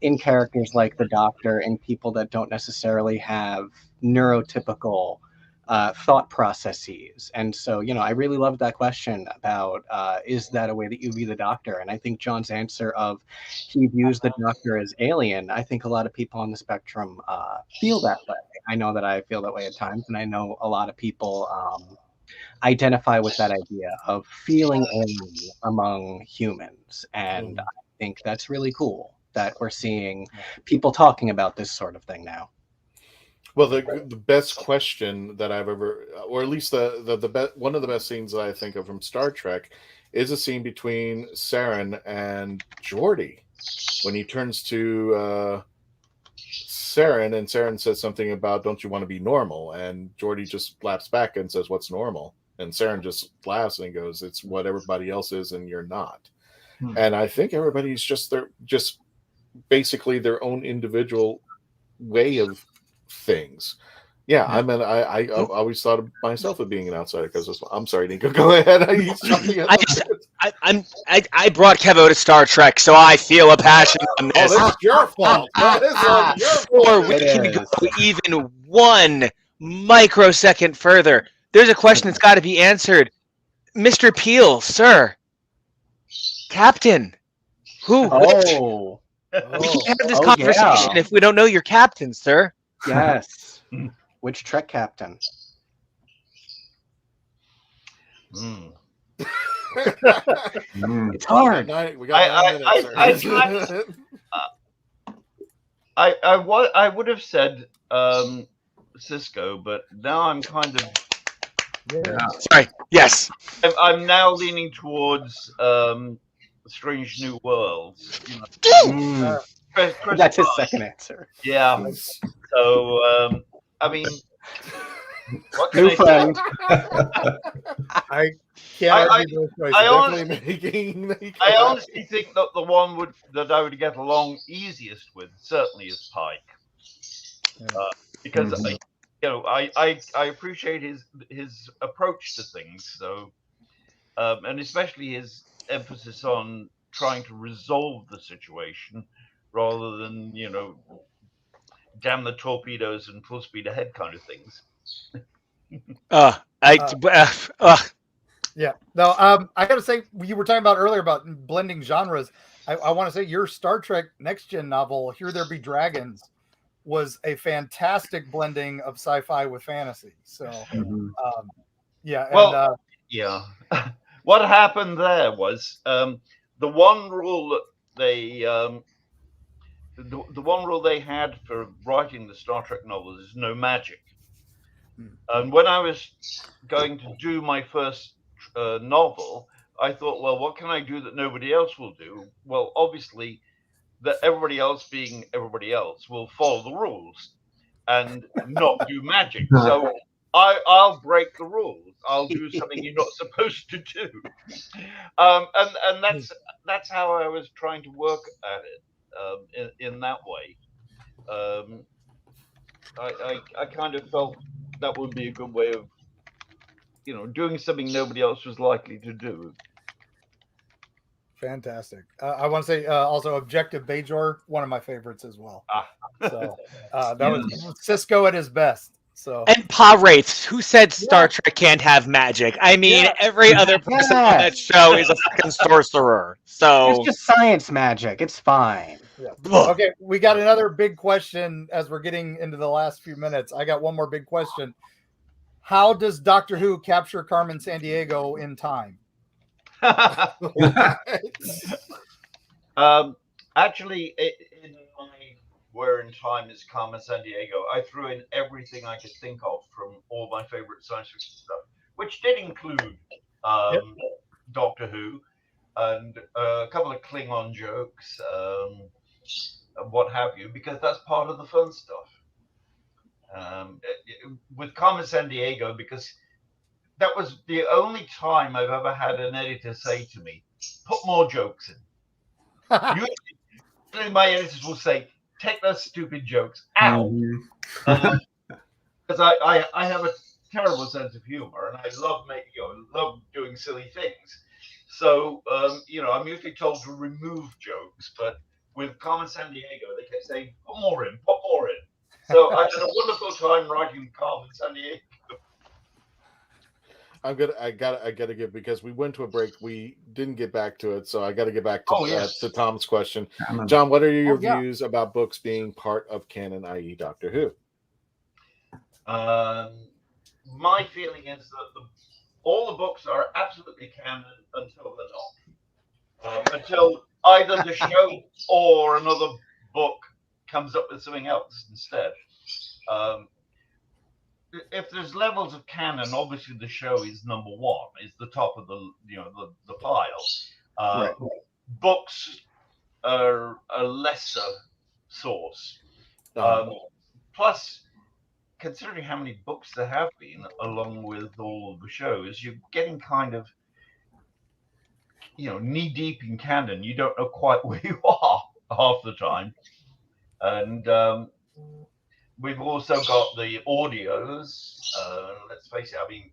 in characters like the Doctor, in people that don't necessarily have neurotypical thought processes. And so, I really loved that question about is that a way that you view the Doctor? And I think John's answer of he views the Doctor as alien, I think a lot of people on the spectrum feel that way. I know that I feel that way at times, and I know a lot of people identify with that idea of feeling alien among humans. And I think that's really cool that we're seeing people talking about this sort of thing now. Well, the best question that I've ever, or at least one of the best scenes that I think of from Star Trek, is a scene between Saren and Geordi when he turns to Saren, and Saren says something about, "Don't you want to be normal?" And Geordi just laughs back and says, "What's normal?" And Saren just laughs and goes, "It's what everybody else is, and you're not." And I think everybody's just basically their own individual way of things. Yeah, I always thought of myself as being an outsider because I'm sorry, Nico. Go ahead. I brought Kevo to Star Trek, so I feel a passion on this. Oh, that's your fault. That is on your fault. Or we can go even one microsecond further. There's a question that's got to be answered. Mr. Peel, sir. Captain. Who? Oh. We can't have this conversation if we don't know your captain, sir. Yes. Which Trek captain? It's hard. We got 9 minutes. I would have said Cisco, but now I'm kind of. Sorry. Yes. I'm now leaning towards Strange New Worlds. That's his second answer. Yeah. So, I mean, what can New friend. I can't argue those choices. I honestly think that the one that I would get along easiest with certainly is Pike, because I appreciate his approach to things. So, and especially his emphasis on trying to resolve the situation rather than damn the torpedoes and full speed ahead kind of things. Yeah. No, I got to say, you were talking about earlier about blending genres. I want to say your Star Trek Next Gen novel, Here There Be Dragons, was a fantastic blending of sci-fi with fantasy. So, yeah. Well, yeah. What happened there was the one rule that they the one rule they had for writing the Star Trek novels is no magic. And when I was going to do my first novel, I thought, well, what can I do that nobody else will do? Well, obviously, that everybody else being everybody else will follow the rules and not do magic. So I'll break the rules. I'll do something you're not supposed to do. And that's how I was trying to work at it in that way. I kind of felt that would be a good way of, doing something nobody else was likely to do. Fantastic. I want to say also Objective Bajor, one of my favorites as well. So that was Cisco at his best. So And Pa Wraiths, who said Star Trek can't have magic? I mean, every other person on that show is a fucking sorcerer. So It's just science magic. It's fine. yeah. Okay, we got another big question as we're getting into the last few minutes. I got one more big question. How does Doctor Who capture Carmen Sandiego in time? Actually, in my Where in Time is Carmen Sandiego, I threw in everything I could think of from all my favorite science fiction stuff, which did include Doctor Who and a couple of Klingon jokes, and what have you, because that's part of the fun stuff. With Carmen Sandiego, because that was the only time I've ever had an editor say to me, put more jokes in. Usually my editors will say, take those stupid jokes out. Because I have a terrible sense of humor and I love love doing silly things. So, I'm usually told to remove jokes, but with Carmen Sandiego, they kept saying, put more in, put more in. So I had a wonderful time writing Carmen Sandiego. I gotta give, because we went to a break, we didn't get back to it, so I gotta get back to Tom's question. John, what are your views about books being part of canon, i.e. Doctor Who? My feeling is that all the books are absolutely canon until they're not. Until either the show or another book comes up with something else instead. If there's levels of canon, obviously the show is number one, is the top of the pile. Books are a lesser source. Plus, considering how many books there have been, along with all of the shows, you're getting kind of, knee deep in canon. You don't know quite where you are half the time. And we've also got the audios. Let's face it. I mean,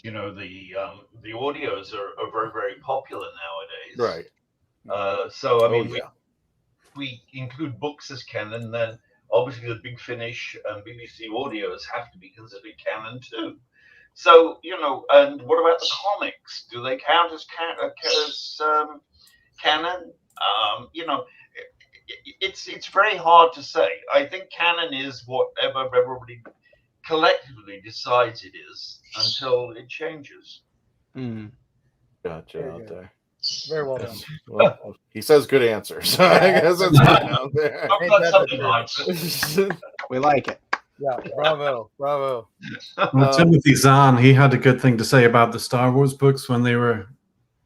the audios are very, very popular nowadays. Right. So I mean, we include books as canon, then obviously the Big Finish and BBC audios have to be considered canon too. So and what about the comics? Do they count as canon? It's very hard to say. I think canon is whatever everybody collectively decides it is until it changes. Gotcha out there. Very well done. Well, he says good answers. So I guess it's fine out there. I've got something like it. We like it. Yeah, bravo. Well, Timothy Zahn, he had a good thing to say about the Star Wars books when they were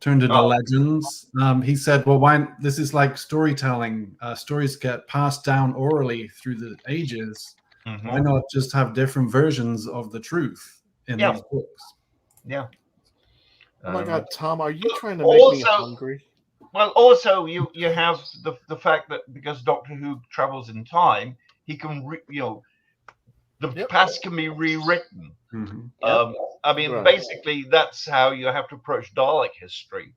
turned into legends. He said, well, this is like storytelling. Stories get passed down orally through the ages. Why not just have different versions of the truth in these books? Yeah. Oh my God, Tom, are you trying to make me hungry? Well, also you have the fact that because Doctor Who travels in time, he can the past can be rewritten. I mean, basically, that's how you have to approach Dalek history.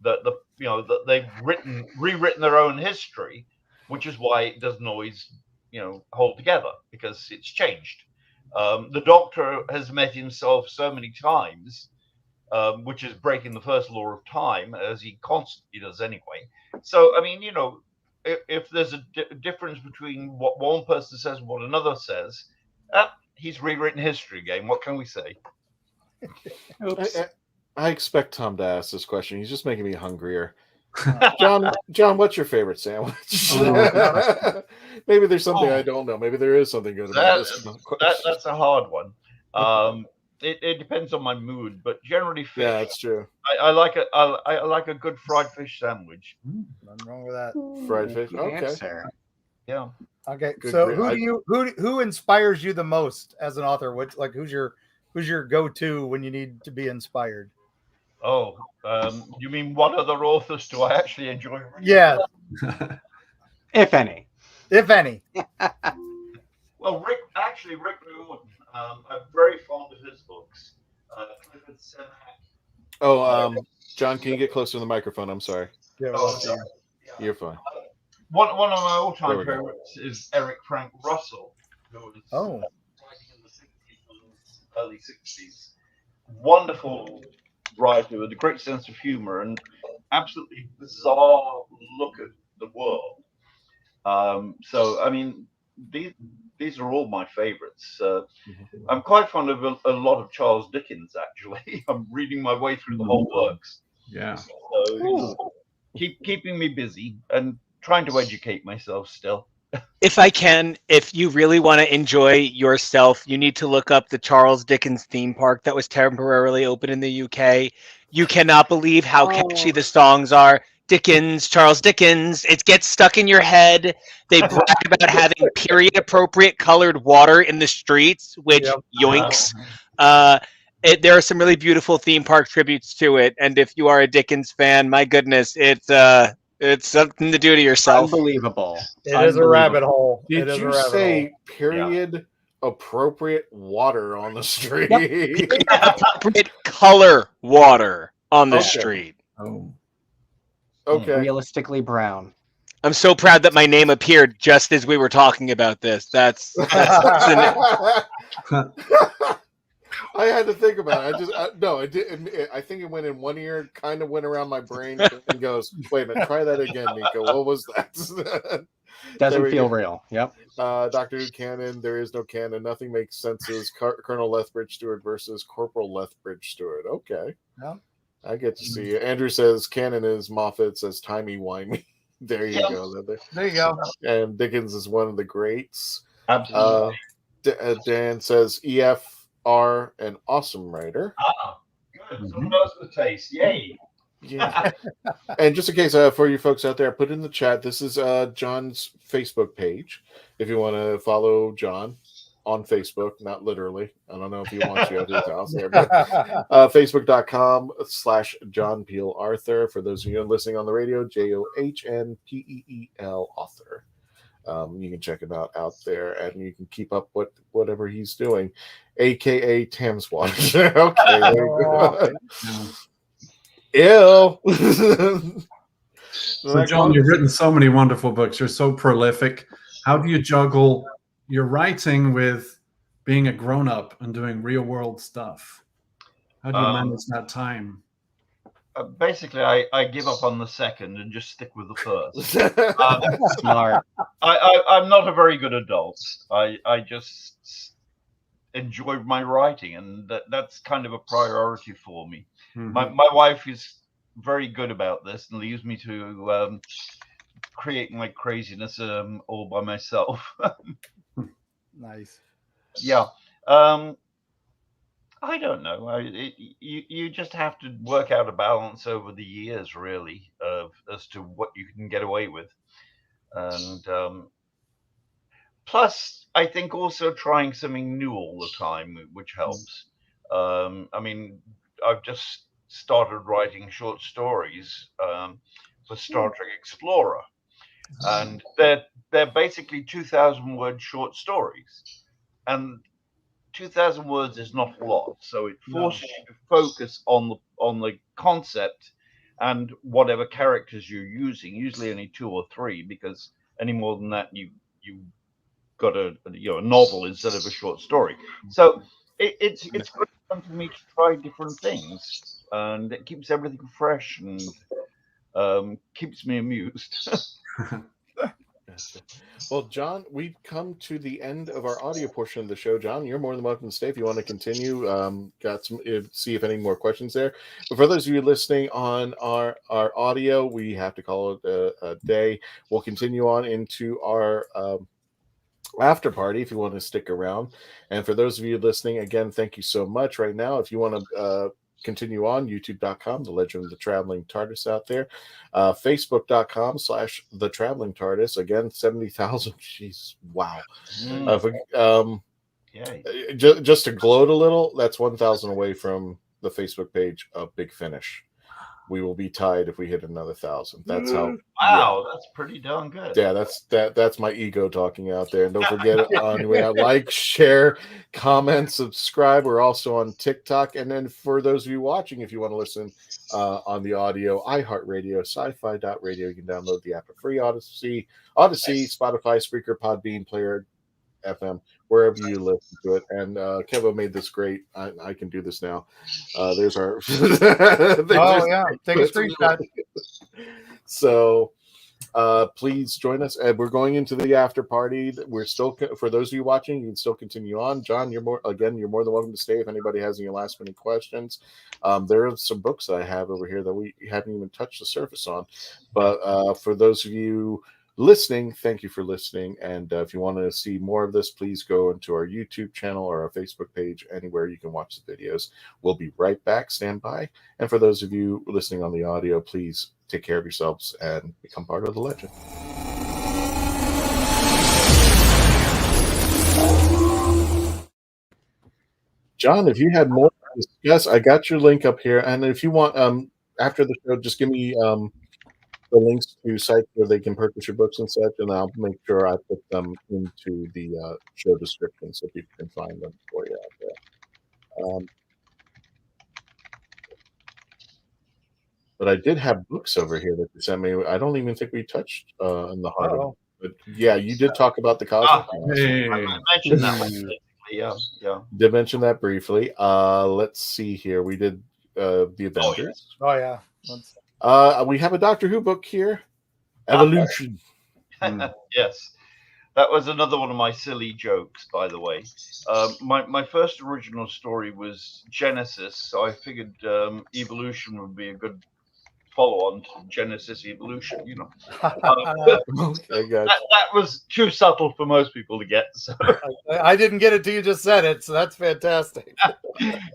That they've rewritten their own history, which is why it doesn't always hold together, because it's changed. The Doctor has met himself so many times, which is breaking the first law of time, as he constantly does anyway. So, I mean, if there's a difference between what one person says and what another says, he's rewritten history again. What can we say? I expect Tom to ask this question. He's just making me hungrier. John, what's your favorite sandwich? Maybe there's something I don't know. Maybe there is something good about this. That's a hard one. It depends on my mood, but generally fish. Yeah, that's true. I like a good fried fish sandwich. Nothing wrong with that. Fried fish. Okay. Yeah. Okay. So who inspires you the most as an author? Who's your go-to when you need to be inspired? Oh, you mean what other authors do I actually enjoy reading? Yeah. If any. Well, Rick Riordan. I'm very fond of his books. Clifford Senac. John, can you get closer to the microphone? I'm sorry. Yeah, You're fine. One of my all-time favorites is Eric Frank Russell. who was Oh. writing in the 60s, early 60s. Wonderful writer with a great sense of humor and absolutely bizarre look at the world. So, I mean, these are all my favorites. I'm quite fond of a lot of Charles Dickens, actually. I'm reading my way through the whole works. Yeah. So, keeping me busy and trying to educate myself still. If I can, if you really want to enjoy yourself, you need to look up the Charles Dickens theme park that was temporarily open in the UK. You cannot believe how catchy the songs are. Dickens, Charles Dickens. It gets stuck in your head. They brag about having period appropriate colored water in the streets, which yoinks. There are some really beautiful theme park tributes to it, and if you are a Dickens fan, my goodness, it's something to do to yourself. Unbelievable. It is a rabbit hole. Did It is a you rabbit say hole. period appropriate water on the street? Period appropriate color water on the street. Oh. Okay. Realistically brown. I'm so proud that my name appeared just as we were talking about this. That's I had to think about it. I didn't. I think it went in one ear, kind of went around my brain, and goes, "Wait a minute, try that again, Nico. What was that?" Doesn't feel real. Yep. Doctor Who canon. There is no canon. Nothing makes sense. As Colonel Lethbridge Stewart versus Corporal Lethbridge Stewart. Okay. Yeah. I get to see it. Andrew says canon is Moffat says timey-wimey. There you go. There you go. And Dickens is one of the greats. Absolutely. Dan says EFR, an awesome writer. Good. Someone else with taste. Yay. Yeah. And just in case for you folks out there, put in the chat. This is John's Facebook page. If you want to follow John on Facebook, not literally. I don't know if he wants you at his house there, but Facebook.com/John Peel Arthur. For those of you listening on the radio, JOHNPEEL author. You can check him out there, and you can keep up whatever he's doing, aka Thameswater. Okay, there you go. Ew. So, John, you've written so many wonderful books. You're so prolific. How do you juggle your writing with being a grown-up and doing real-world stuff? How do you manage that time? Basically, I give up on the second and just stick with the first. Smart. I'm not a very good adult. I just enjoy my writing, and that's kind of a priority for me. Mm-hmm. My wife is very good about this and leaves me to create my craziness all by myself. Nice. Yeah. I don't know. You just have to work out a balance over the years, really, as to what you can get away with. And plus, I think also trying something new all the time, which helps. I mean, I've just started writing short stories for Star Trek Explorer, and they're basically 2,000-word short stories, and 2,000 words is not a lot, so it forces you to focus on the concept and whatever characters you're using. Usually only 2 or 3, because any more than that, you got a novel instead of a short story. So it's good fun for me to try different things, and it keeps everything fresh and keeps me amused. Well, John, we've come to the end of our audio portion of the show. John, you're more than welcome to stay if you want to continue. Got some, see if any more questions there. But for those of you listening on our audio, we have to call it a day. We'll continue on into our after party if you want to stick around. And for those of you listening, again, thank you so much. Right now, if you want to continue on, youtube.com, The Legend of the Traveling TARDIS out there. Facebook.com/The Traveling TARDIS. Again, 70,000. Jeez, wow. Just to gloat a little, that's 1,000 away from the Facebook page of Big Finish. We will be tied if we hit another 1,000. That's how. Wow, that's pretty darn good. Yeah, that's my ego talking out there. And don't forget like, share, comment, subscribe. We're also on TikTok. And then for those of you watching, if you want to listen on the audio, iHeartRadio, sci-fi.radio, you can download the app for free. Odyssey, Spotify, Spreaker, Podbean, Player FM, wherever you listen to it. And Kevo made this great. I can do this now. There's our. Oh yeah, take a screenshot. So please join us, and we're going into the after party. We're still, for those of you watching, you can still continue on. John, you're more than welcome to stay if anybody has any last minute questions. There are some books that I have over here that we haven't even touched the surface on, but for those of you listening, thank you for listening. And if you want to see more of this, please go into our YouTube channel or our Facebook page, anywhere you can watch the videos. We'll be right back. Stand by. And for those of you listening on the audio, please take care of yourselves and become part of the legend. John, if you had more to discuss, I got your link up here. And if you want, after the show, just give me the links to sites where they can purchase your books and such, and I'll make sure I put them into the show description so people can find them for you out there. But I did have books over here that you sent me. I don't even think we touched on the heart of it. But yeah, you did talk about the Cosmic. I mentioned that one briefly. Yeah. Did mention that briefly. Let's see here. We did the Avengers. Oh yeah. We have a Doctor Who book here, Evolution. Yes, that was another one of my silly jokes, by the way. My first original story was Genesis, so I figured Evolution would be a good follow-on to Genesis Evolution. You know, that was too subtle for most people to get. So I didn't get it till you just said it, so that's fantastic.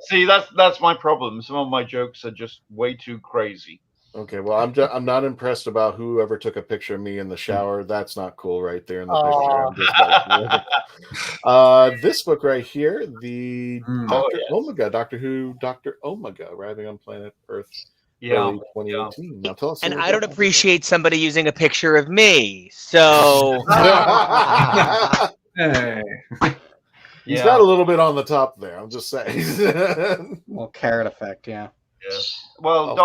See, that's my problem. Some of my jokes are just way too crazy. Okay, well, I'm not impressed about whoever took a picture of me in the shower. That's not cool, right there in the picture. This book right here, the Doctor Who, Dr. Omega, arriving on planet Earth, early 2018. Now tell us. And I don't appreciate somebody using a picture of me, so. Hey. He's got a little bit on the top there. I'm just saying. Well, carrot effect, yeah. Yes. Well,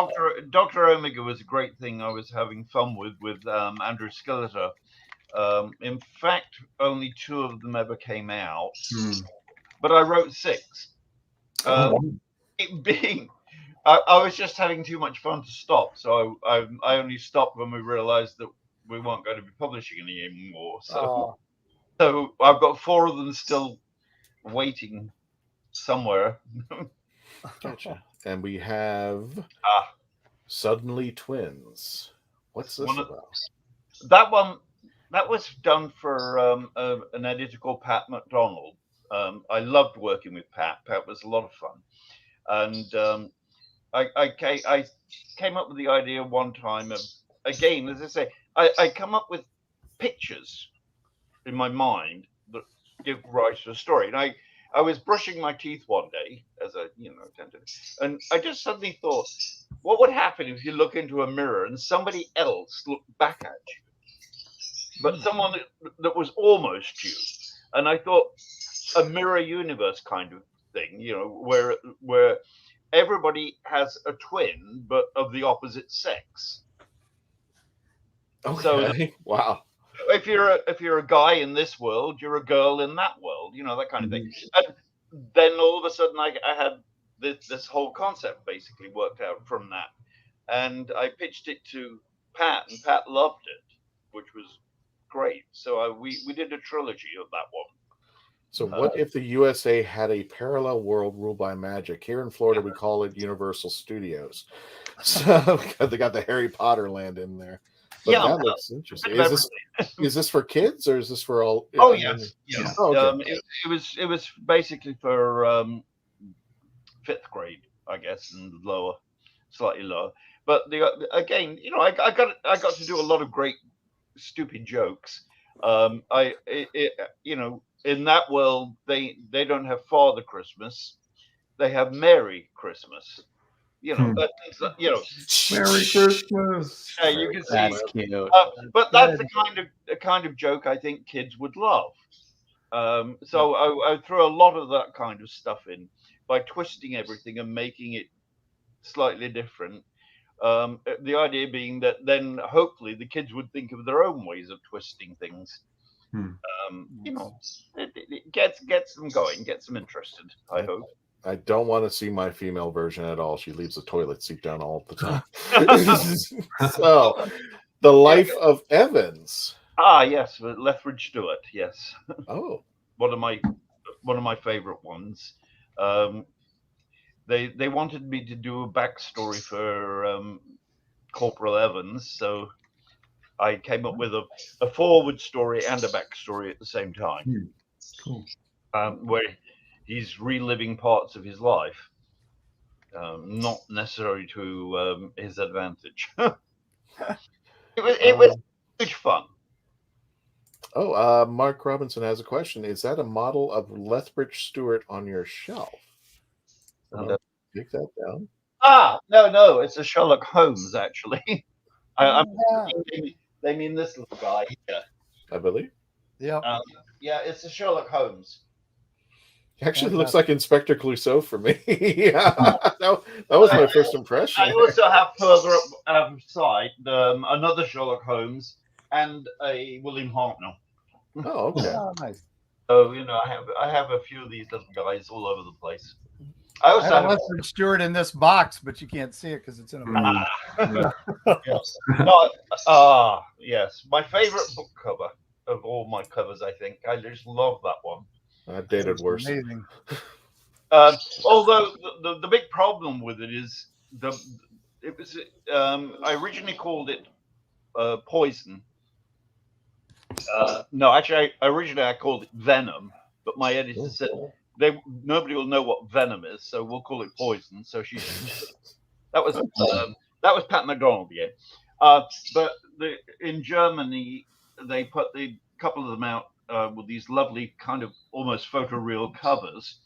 Doctor Omega was a great thing. I was having fun with Andrew Skeletor. In fact, only 2 of them ever came out, but I wrote 6. It being, I was just having too much fun to stop, so I only stopped when we realized that we weren't going to be publishing any anymore. So I've got 4 of them still waiting somewhere. Gotcha. And we have Suddenly Twins. What's this about? That one, that was done for an editor called Pat McDonald. I loved working with Pat. Pat was a lot of fun. And I came up with the idea one time of, again, as I say, I come up with pictures in my mind that give rise to a story. And I was brushing my teeth one day, as I tend to, and I just suddenly thought, what would happen if you look into a mirror and somebody else looked back at you, but someone that was almost you? And I thought a mirror universe kind of thing, where everybody has a twin, but of the opposite sex. Okay. So, wow. If you're a guy in this world, you're a girl in that world, that kind of thing. And then all of a sudden, I had this whole concept basically worked out from that, and I pitched it to Pat, and Pat loved it, which was great. So we did a trilogy of that one. So what if the USA had a parallel world ruled by magic? Here in Florida, we call it Universal Studios. So they got the Harry Potter land in there. But that looks interesting. Is this for kids or is this for all? Oh yes, yeah. Oh, okay. It was basically for 5th grade, I guess, and lower, slightly lower. But again, I got to do a lot of great stupid jokes. In that world, they don't have Father Christmas, they have Merry Christmas. Merry Christmas. Yeah, you can see. That's cute. But that's the kind of joke I think kids would love. So I threw a lot of that kind of stuff in by twisting everything and making it slightly different. The idea being that then hopefully the kids would think of their own ways of twisting things. You know, it gets them going, gets them interested. I hope. I don't want to see my female version at all. She leaves the toilet seat down all the time. So, The Life of Evans. Ah, yes, with Lethbridge Stewart. Yes. Oh, one of my favorite ones. They wanted me to do a backstory for Corporal Evans, so I came up with a forward story and a backstory at the same time. Cool. Where he's reliving parts of his life, not necessarily to his advantage. It was huge fun. Oh, Mark Robinson has a question. Is that a model of Lethbridge Stewart on your shelf? Take that down. No, it's a Sherlock Holmes, actually. They mean this little guy here. I believe. Yeah. Yeah, it's a Sherlock Holmes. Actually, looks like Inspector Clouseau for me. that was my first impression. I also have further up side another Sherlock Holmes and a William Hartnell. Oh, okay. Nice. So I have a few of these little guys all over the place. I also have Lethbridge Stewart in this box, but you can't see it because it's in a box. Yes. Yes. My favorite book cover of all my covers, I think. I just love that one. That dated worse. Amazing. Although the big problem with it is I originally called it Poison. No, actually, originally I called it Venom, but my editor said nobody will know what Venom is, so we'll call it Poison. So that was Pat McDonald again. But in Germany, they put a couple of them out with these lovely kind of almost photoreal covers,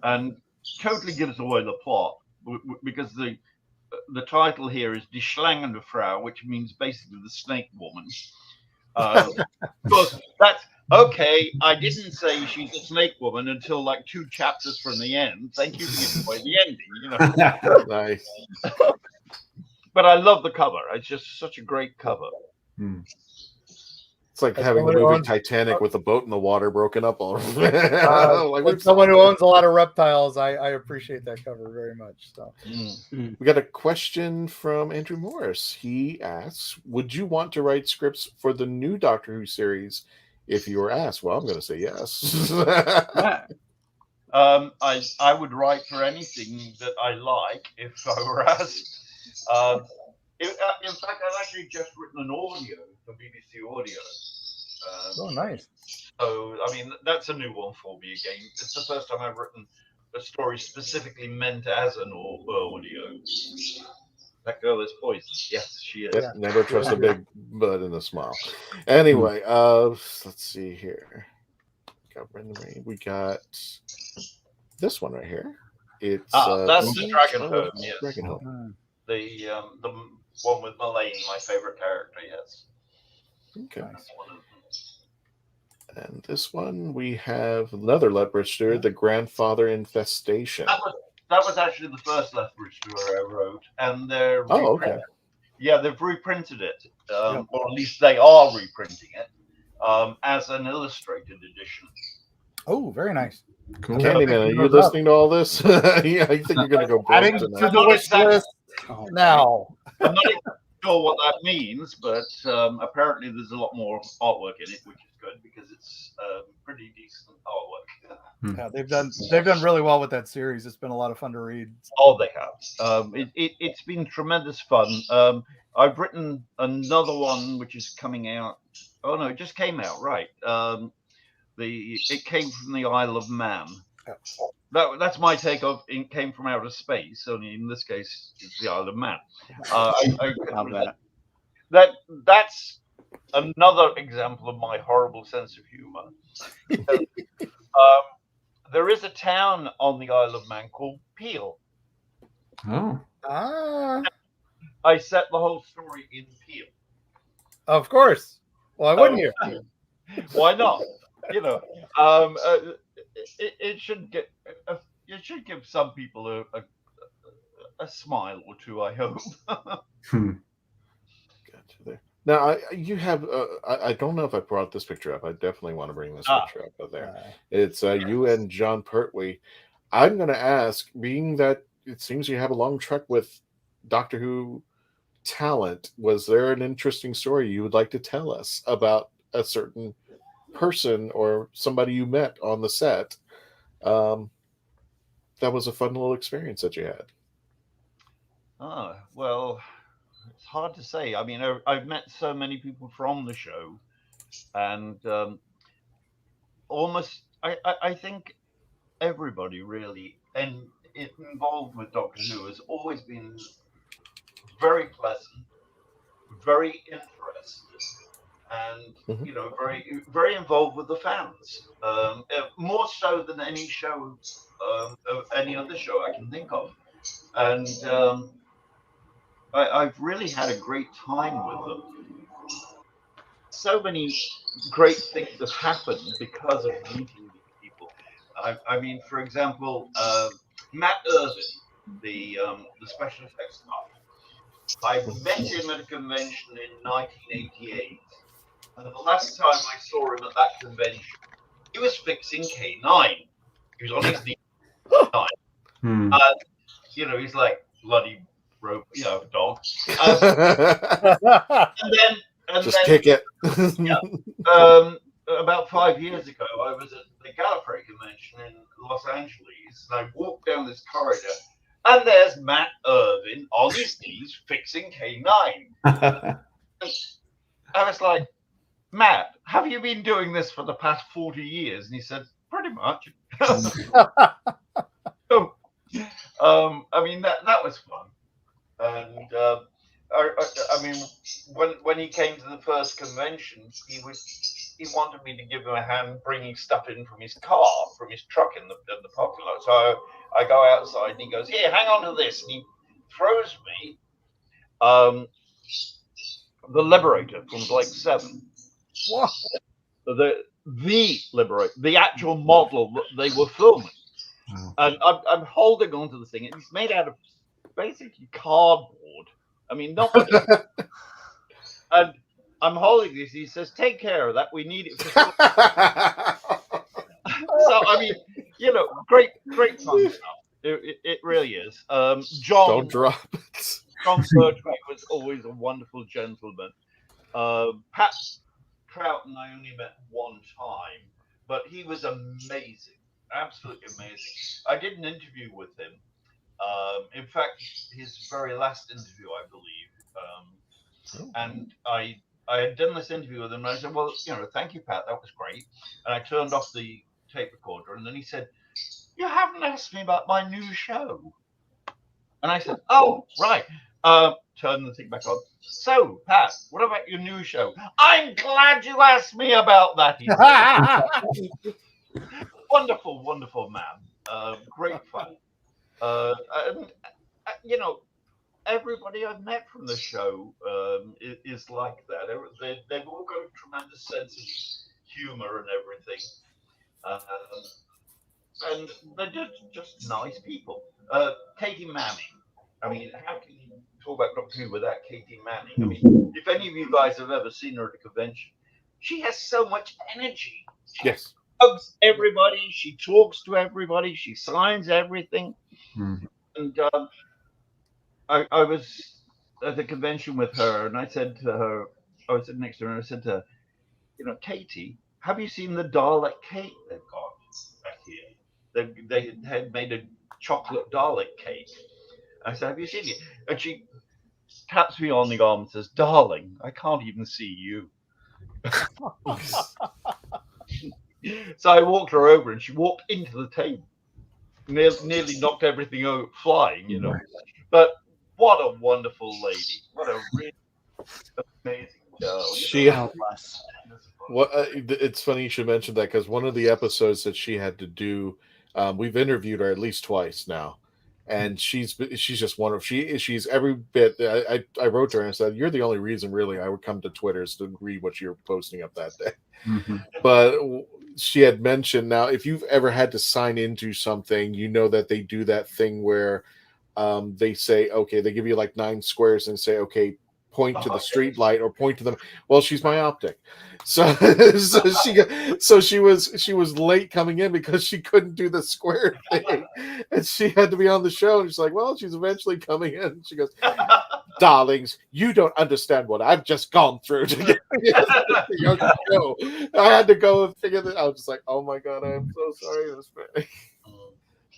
and totally gives away the plot because the title here is Die Schlangende Frau, which means basically the snake woman. Because that's okay. I didn't say she's a snake woman until like 2 chapters from the end. Thank you for giving away the ending. Nice. But I love the cover. It's just such a great cover. It's like having the movie Titanic with the boat in the water broken up all like someone who owns a lot of reptiles, I appreciate that cover very much. So we got a question from Andrew Morris. He asks, would you want to write scripts for the new Doctor Who series if you were asked? Well, I'm going to say yes. I would write for anything that I like if I were asked. In fact, I've actually just written an audio for BBC Audio. Nice. So, I mean, that's a new one for me again. It's the first time I've written a story specifically meant as an audio. That girl is poison. Yes, she is. Yep, never trust a big bud in a smile. Anyway, let's see here. We got this one right here. It's that's the Dragon Home. Yes. Dragon Home. The one with Mullane, my favorite character. Yes. Okay. And this one we have another Lethbridge Stewart, The Grandfather Infestation. That was actually the first Lethbridge Stewart I wrote, and they're they've reprinted it, or at least they are reprinting it as an illustrated edition. Oh, very nice. Cool. Candyman, are you listening to all this? Yeah, I think you're going to go adding to the wish list now. I'm not even sure what that means, but apparently there's a lot more artwork in it, which is good because it's pretty decent artwork. Yeah, they've done really well with that series. It's been a lot of fun to read. Oh, they have. It's been tremendous fun. I've written another one which is coming out. Oh no, it just came out, right? It came from the Isle of Man. That's my take of it came from outer space. Only in this case, it's the Isle of Man. That's another example of my horrible sense of humor. There is a town on the Isle of Man called Peel. Oh. I set the whole story in Peel. Of course. Why wouldn't you? Why not? It should give some people a smile or two, I hope. Gotcha there. Now, you have, I don't know if I brought this picture up. I definitely want to bring this picture up out there. It's you and John Pertwee. I'm going to ask, being that it seems you have a long trek with Doctor Who talent, was there an interesting story you would like to tell us about a certain person or somebody you met on the set? That was a fun little experience that you had. Oh, well, it's hard to say. I mean, I've met so many people from the show, and almost, I think everybody really involved with Doctor Who has always been very pleasant, very interested, and very involved with the fans. More so than any show, of any other show I can think of, and I've really had a great time with them. So many great things have happened because of meeting these people. I mean, for example, Matt Irvin, the special effects guy. I met him at a convention in 1988, and the last time I saw him at that convention, he was fixing K9. He was on his knee. He's like bloody rope, dog. And Just kick it. About 5 years ago, I was at the Gallifrey convention in Los Angeles, and I walked down this corridor, and there's Matt Irvin on his knees fixing K9. I was like, Matt, have you been doing this for the past 40 years? And he said, pretty much. I mean, that was fun. And I mean, when he came to the first convention, he wanted me to give him a hand bringing stuff in from his car, from his truck in the parking lot. So I go outside, and he goes, "Here, hang on to this," and he throws me the Liberator from Blake 7. What? The Liberator, the actual model that they were filming. And I'm holding on to the thing. It's made out of basically cardboard. I mean, not much. And I'm holding this. He says, "Take care of that. We need it." So I mean, great fun stuff. It really is. John, don't drop it. John Pertwee was always a wonderful gentleman. Pat Troughton I only met one time, but he was amazing. Absolutely amazing. I did an interview with him. In fact, his very last interview, I believe. And I had done this interview with him, and I said, "Well, thank you, Pat. That was great." And I turned off the tape recorder, and then he said, "You haven't asked me about my new show." And I said, "Oh, right." Turn the thing back on. "So, Pat, what about your new show?" "I'm glad you asked me about that," he said. Wonderful, wonderful man. Great fun. And, everybody I've met from the show is like that. They've all got a tremendous sense of humor and everything. And they're just nice people. Katie Manning. I mean, how can you talk about Doctor Who without Katie Manning? I mean, if any of you guys have ever seen her at a convention, she has so much energy. Yes. Hugs everybody. She talks to everybody. She signs everything. And I was at the convention with her, and I said to her, I was sitting next to her, and I said to her, "Katie, have you seen the Dalek cake they've got back here? They had made a chocolate Dalek cake." I said, "Have you seen it?" And she taps me on the arm and says, "Darling, I can't even see you." So I walked her over, and she walked into the table, nearly knocked everything out flying, But what a wonderful lady! What a really amazing girl. It's funny you should mention that, because one of the episodes that she had to do, we've interviewed her at least twice now, and she's just wonderful. She's every bit. I wrote to her and said, "You're the only reason really I would come to Twitter is to read what you're posting up that day." But she had mentioned, now if you've ever had to sign into something, that they do that thing where they say, okay, they give you like 9 squares and say, okay, point to the street light or point to them. Well, she's myopic, so she was late coming in because she couldn't do the square thing, and she had to be on the show. And she's like, well, she's eventually coming in. She goes, darlings, you don't understand what I've just gone through to get on the show. I had to go and figure that out. I was just like, oh my god, I am so sorry, Miss Mary.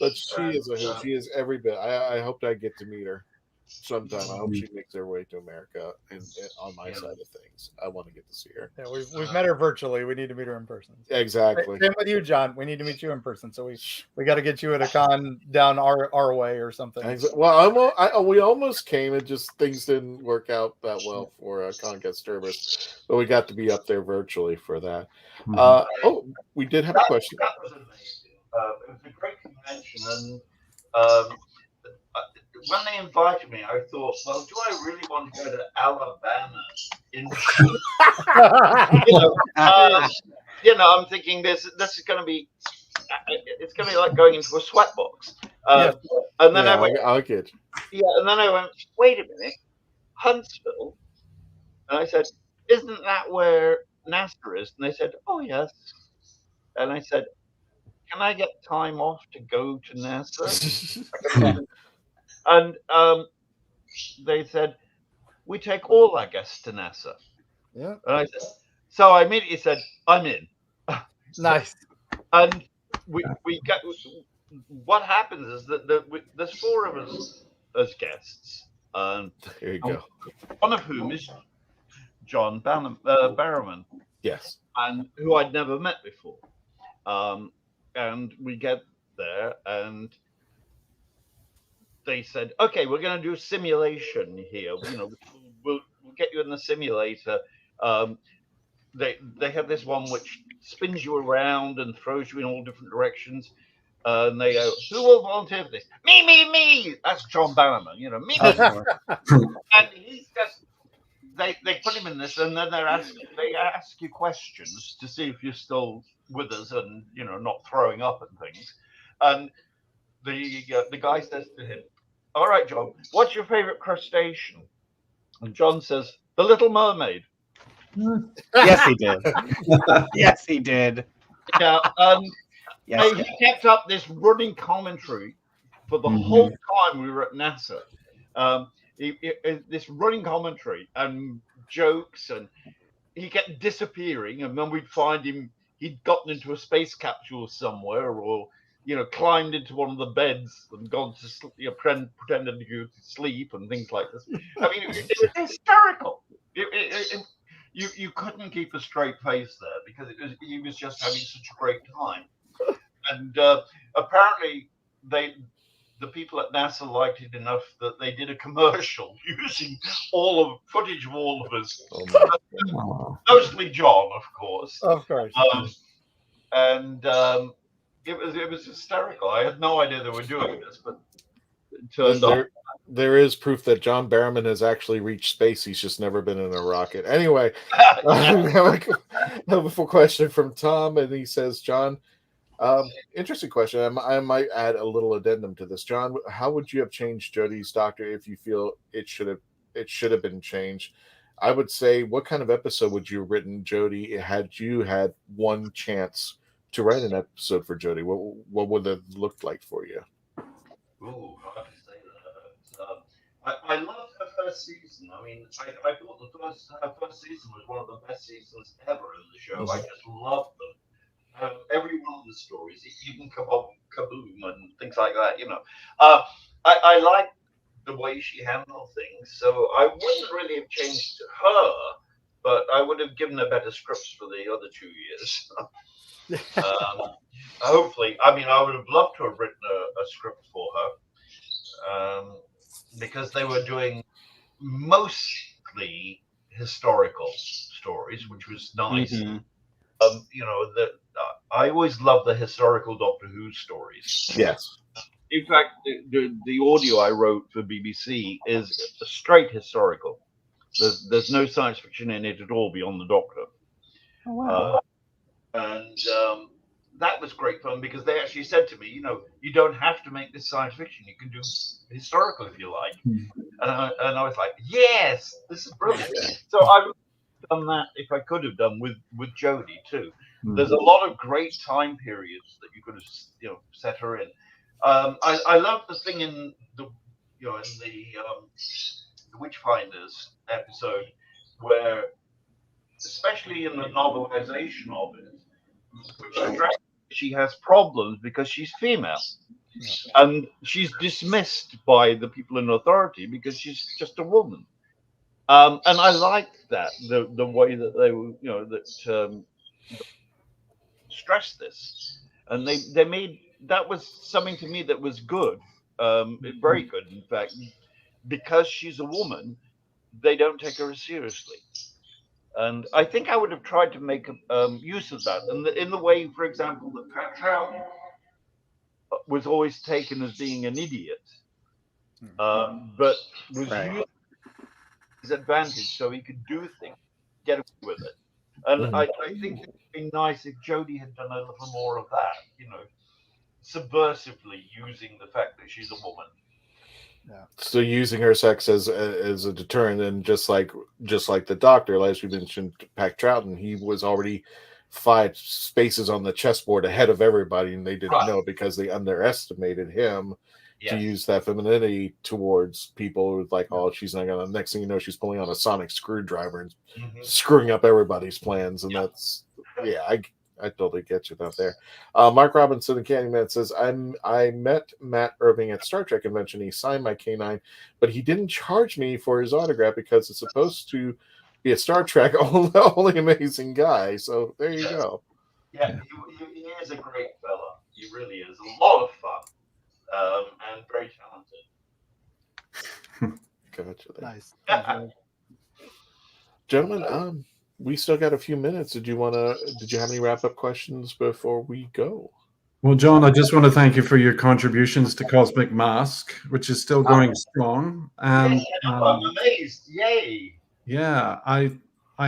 But she is a hoot. She is every bit. I hope I get to meet her sometime. I hope she makes her way to America and on my side of things. I want to get to see her. Yeah, we've met her virtually. We need to meet her in person. Exactly. Same with you, John. We need to meet you in person. So we got to get you at a con down our way or something. Well, we almost came, and just things didn't work out that well for CON KASTERBOROUS, but we got to be up there virtually for that. We did have a question. That was amazing. It was a great convention, and when they invited me, I thought, well, do I really want to go to Alabama? I'm thinking this is going to be, it's going to be like going into a sweatbox. And then I went, and then I went, wait a minute, Huntsville? And I said, isn't that where NASA is? And they said, oh, yes. And I said, can I get time off to go to NASA? And they said, we take all our guests to NASA. Yeah. And I said, so I immediately said, I'm in. Nice. And we got, what happens is that there's four of us as guests. Here you go. One of whom is John Barrowman. Yes. And who I'd never met before. And we get there, and they said, okay, we're going to do a simulation here. We'll get you in the simulator. They have this one which spins you around and throws you in all different directions. And they go, who will volunteer for this? Me. That's John Bannerman, me. And he's just, they put him in this, and then they ask you questions to see if you're still with us and, not throwing up and things. And the guy says to him, all right, John, what's your favorite crustacean? And John says, the Little Mermaid. Yes, he did. Yes, he did. Yeah, yes. He kept up this running commentary for the whole time we were at NASA. This running commentary and jokes, and he kept disappearing, and then we'd find him. He'd gotten into a space capsule somewhere, or climbed into one of the beds and gone to sleep, pretended to go to sleep and things like this. I mean, it was hysterical. You couldn't keep a straight face there because he was just having such a great time. And apparently, the people at NASA liked it enough that they did a commercial using footage of all of us, mostly John, of course. Of course. It was hysterical. I had no idea they were doing this, but it turned out. There is proof that John Barrowman has actually reached space. He's just never been in a rocket. Anyway, I have a question from Tom, and he says, John, interesting question. I might add a little addendum to this. John, how would you have changed Jodie's Doctor if you feel it should have been changed? I would say, what kind of episode would you have written, Jodie, had you had one chance to write an episode for Jodie? What would it have looked like for you? Ooh, hard to say that. I loved her first season. I mean, I thought her first season was one of the best seasons ever in the show. I just loved them. Every one of the stories, even Kaboom and things like that, I liked the way she handled things. So I wouldn't really have changed her, but I would have given her better scripts for the other 2 years. Hopefully, I would have loved to have written a script for her, because they were doing mostly historical stories, which was nice. I always love the historical Doctor Who stories. Yes. In fact, the audio I wrote for BBC is straight historical. There's no science fiction in it at all beyond the Doctor. Oh, wow. And that was great fun because they actually said to me, you don't have to make this science fiction. You can do historical if you like. and I was like, yes, this is brilliant. So I would have done that if I could have done with Jodie too. There's a lot of great time periods that you could have set her in. I love the thing in the Witchfinders episode where, especially in the novelization of it, which she has problems because she's female. And she's dismissed by the people in authority because she's just a woman. And I liked that, the way that they were, stressed this. And they made, that was something to me that was good, very good, in fact. Because she's a woman, they don't take her as seriously. And I think I would have tried to make use of that. And in the way, for example, that Pat Troughton was always taken as being an idiot, but was used his advantage so he could do things, get away with it. And I think it would be nice if Jodie had done a little more of that, subversively using the fact that she's a woman. Yeah. So using her sex as a deterrent, and just like the Doctor, as we mentioned, Pat Troughton, he was already 5 spaces on the chessboard ahead of everybody, and they didn't know because they underestimated him to use that femininity towards people. Like, oh, she's not gonna. Next thing you know, she's pulling on a sonic screwdriver and screwing up everybody's plans, and that's I totally get you out there. Mark Robinson and Candyman says, I met Matt Irving at Star Trek convention. He signed my K9, but he didn't charge me for his autograph because it's supposed to be a Star Trek only amazing guy. So there you go. Yeah, he is a great fella. He really is. A lot of fun and very talented. Gotcha. Nice. Gentlemen, we still got a few minutes. Did you have any wrap-up questions before we go? Well, John, I just want to thank you for your contributions to Cosmic Mask, which is still going strong. And I'm amazed. Yay. Yeah, I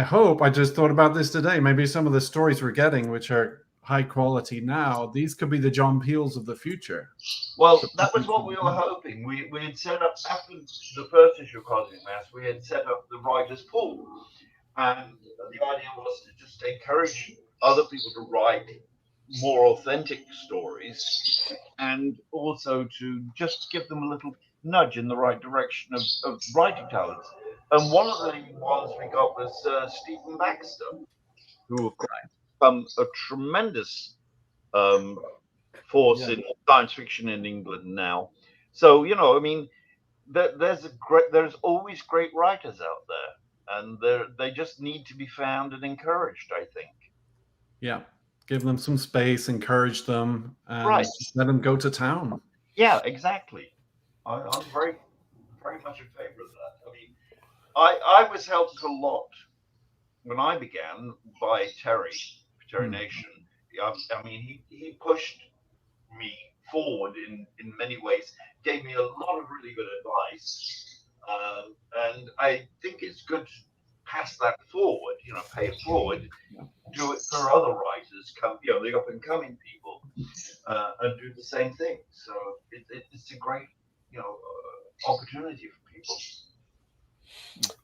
hope, I just thought about this today, maybe some of the stories we're getting, which are high quality now, these could be the John Peels of the future. Well, that was what we were hoping. We had set up, after the first issue of Cosmic Mask, we had set up the writers' pool. And the idea was to just encourage other people to write more authentic stories, and also to just give them a little nudge in the right direction of writing talents. And one of the ones we got was Stephen Baxter, who of course become a tremendous force in science fiction in England now. So I mean, there's always great writers out there. And they just need to be found and encouraged, I think. Yeah, give them some space, encourage them, and just let them go to town. Yeah, exactly. I'm very, very much in favor of that. I mean, I was helped a lot when I began by Terry Nation. I mean, he pushed me forward in many ways, gave me a lot of really good advice. And I think it's good to pass that forward, pay it forward, do it for other writers, the up and coming people, and do the same thing. So it's a great, opportunity for people.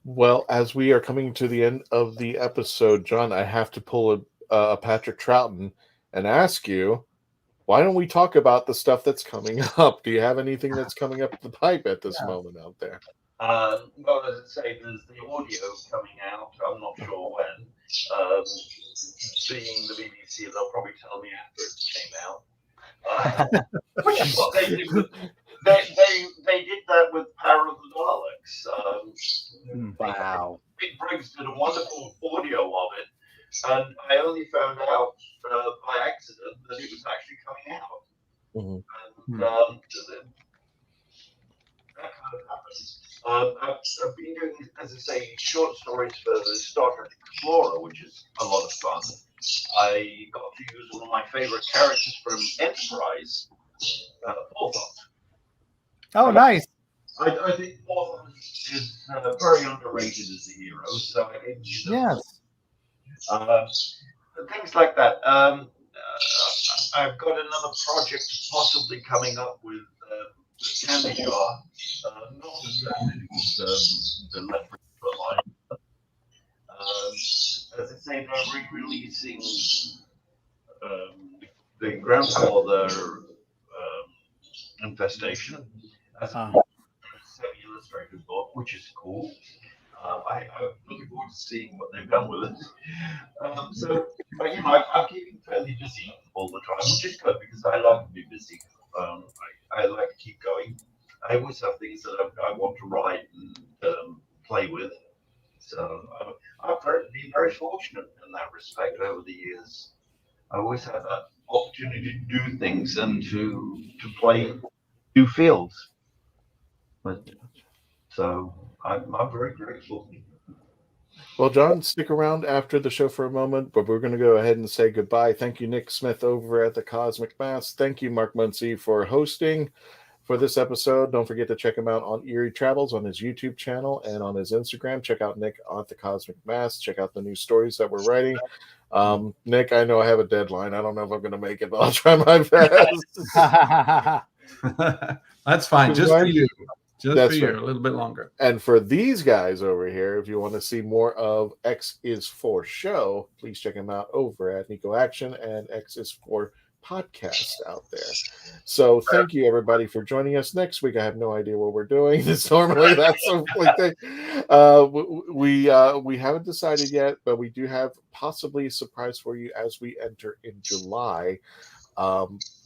Well, as we are coming to the end of the episode, John, I have to pull a Patrick Troughton and ask you, why don't we talk about the stuff that's coming up? Do you have anything that's coming up the pipe at this moment out there? Well, as I say, there's the audio coming out. I'm not sure when. Being the BBC, they'll probably tell me after it came out. Which is what they did with, they did that with Power of the Daleks. Wow. Big Briggs did a wonderful audio of it, and I only found out by accident that it was actually coming out. And that kind of happens. I've been doing, as I say, short stories for the Star Trek Explorer, which is a lot of fun. I got to use one of my favorite characters from Enterprise, Porthos. Oh, nice. I think Porthos is very underrated as a hero, so I did use him. Things like that. I've got another project possibly coming up with Candy Jar, not as the leverage line. As I say, they're re-releasing the grandfather infestation as a semi-illustrated book, which is cool. I'm looking forward to seeing what they've done with it. I'm keeping fairly busy all the time, which is good because I like to be busy. I like to keep going. I always have things that I want to write and play with. So I've been very fortunate in that respect over the years. I always had that opportunity to do things and to play new fields. So I'm very grateful. Well, John, stick around after the show for a moment, but we're going to go ahead and say goodbye. Thank you, Nick Smith over at the Cosmic Mass. Thank you, Mark Muncy, for hosting for this episode. Don't forget to check him out on Eerie Travels on his YouTube channel and on his Instagram. Check out Nick at the Cosmic Mass. Check out the new stories that we're writing. Nick, I know I have a deadline. I don't know if I'm going to make it, but I'll try my best. That's fine. Just for you. That's for you, right. A little bit longer. And for these guys over here, if you want to see more of X is for Show, please check them out over at Nico Action and X is for Podcast out there. So thank you everybody for joining us. Next week, I have no idea what we're doing. This normally that's something we haven't decided yet, but we do have possibly a surprise for you as we enter in July.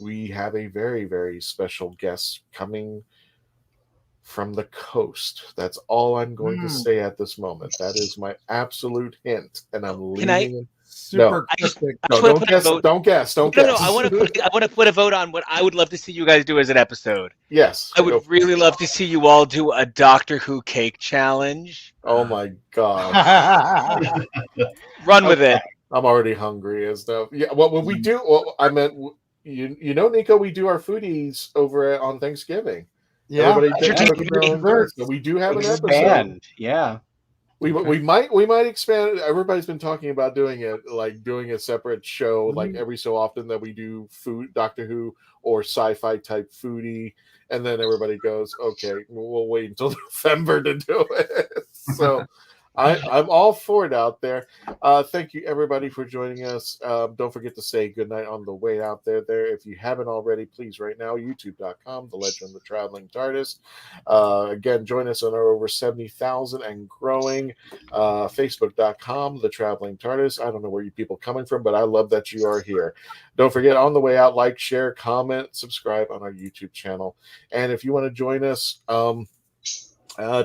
We have a very, very special guest coming from the coast. That's all I'm going to say at this moment. That is my absolute hint, and I'm leaving. Super cryptic. Don't guess. No, I want to put a vote on what I would love to see you guys do as an episode. Yes, I would really love to see you all do a Doctor Who cake challenge. Oh my god! Run with it. I'm already hungry as stuff. Yeah, what would we do? Well, I meant you know, Nico, we do our foodies over on Thanksgiving. Yeah, so we do have an episode. Yeah, we might expand. Everybody's been talking about doing it, like doing a separate show, like every so often that we do food, Doctor Who or sci-fi type foodie, and then everybody goes, okay, we'll wait until November to do it. So. I'm all for it out there. Thank you, everybody, for joining us. Don't forget to say goodnight on the way out there. If you haven't already, please right now, youtube.com, The Legend of the Traveling TARDIS. Again, join us on our over 70,000 and growing. Facebook.com, The Traveling TARDIS. I don't know where you people are coming from, but I love that you are here. Don't forget, on the way out, like, share, comment, subscribe on our YouTube channel. And if you want to join us,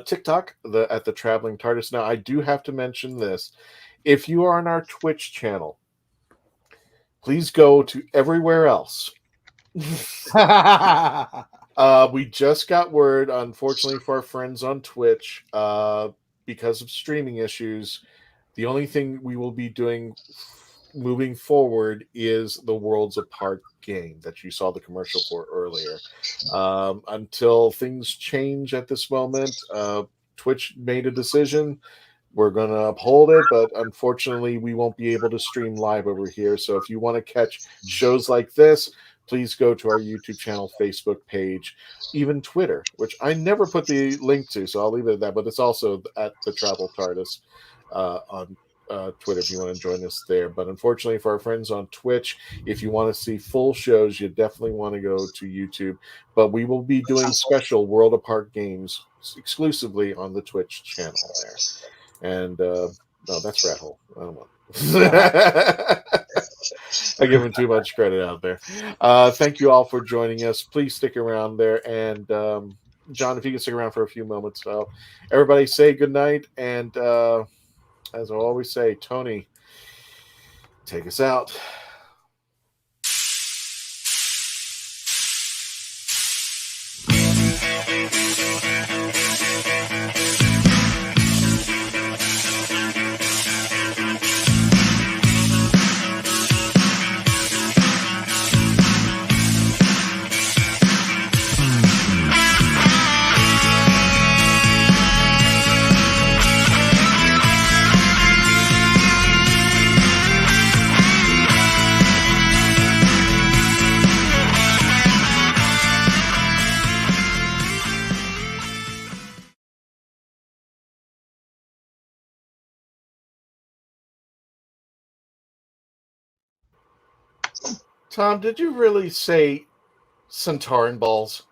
TikTok at the Traveling TARDIS. Now, I do have to mention this. If you are on our Twitch channel, please go to everywhere else. We just got word, unfortunately, for our friends on Twitch, because of streaming issues, the only thing we will be doing moving forward is the Worlds Apart game that you saw the commercial for earlier. Until things change at this moment, Twitch made a decision. We're going to uphold it, but unfortunately, we won't be able to stream live over here. So if you want to catch shows like this, please go to our YouTube channel, Facebook page, even Twitter, which I never put the link to, so I'll leave it at that. But it's also at the Travel TARDIS on Twitter if you want to join us there. But unfortunately for our friends on Twitch, if you want to see full shows, you definitely want to go to YouTube. But we will be doing special World Apart games exclusively on the Twitch channel there. And no, that's Rat Hole. I don't know. I give him too much credit out there. Thank you all for joining us. Please stick around there. And John, if you can stick around for a few moments. So everybody say goodnight. And as I always say, Tony, take us out. Tom, did you really say Centauran balls?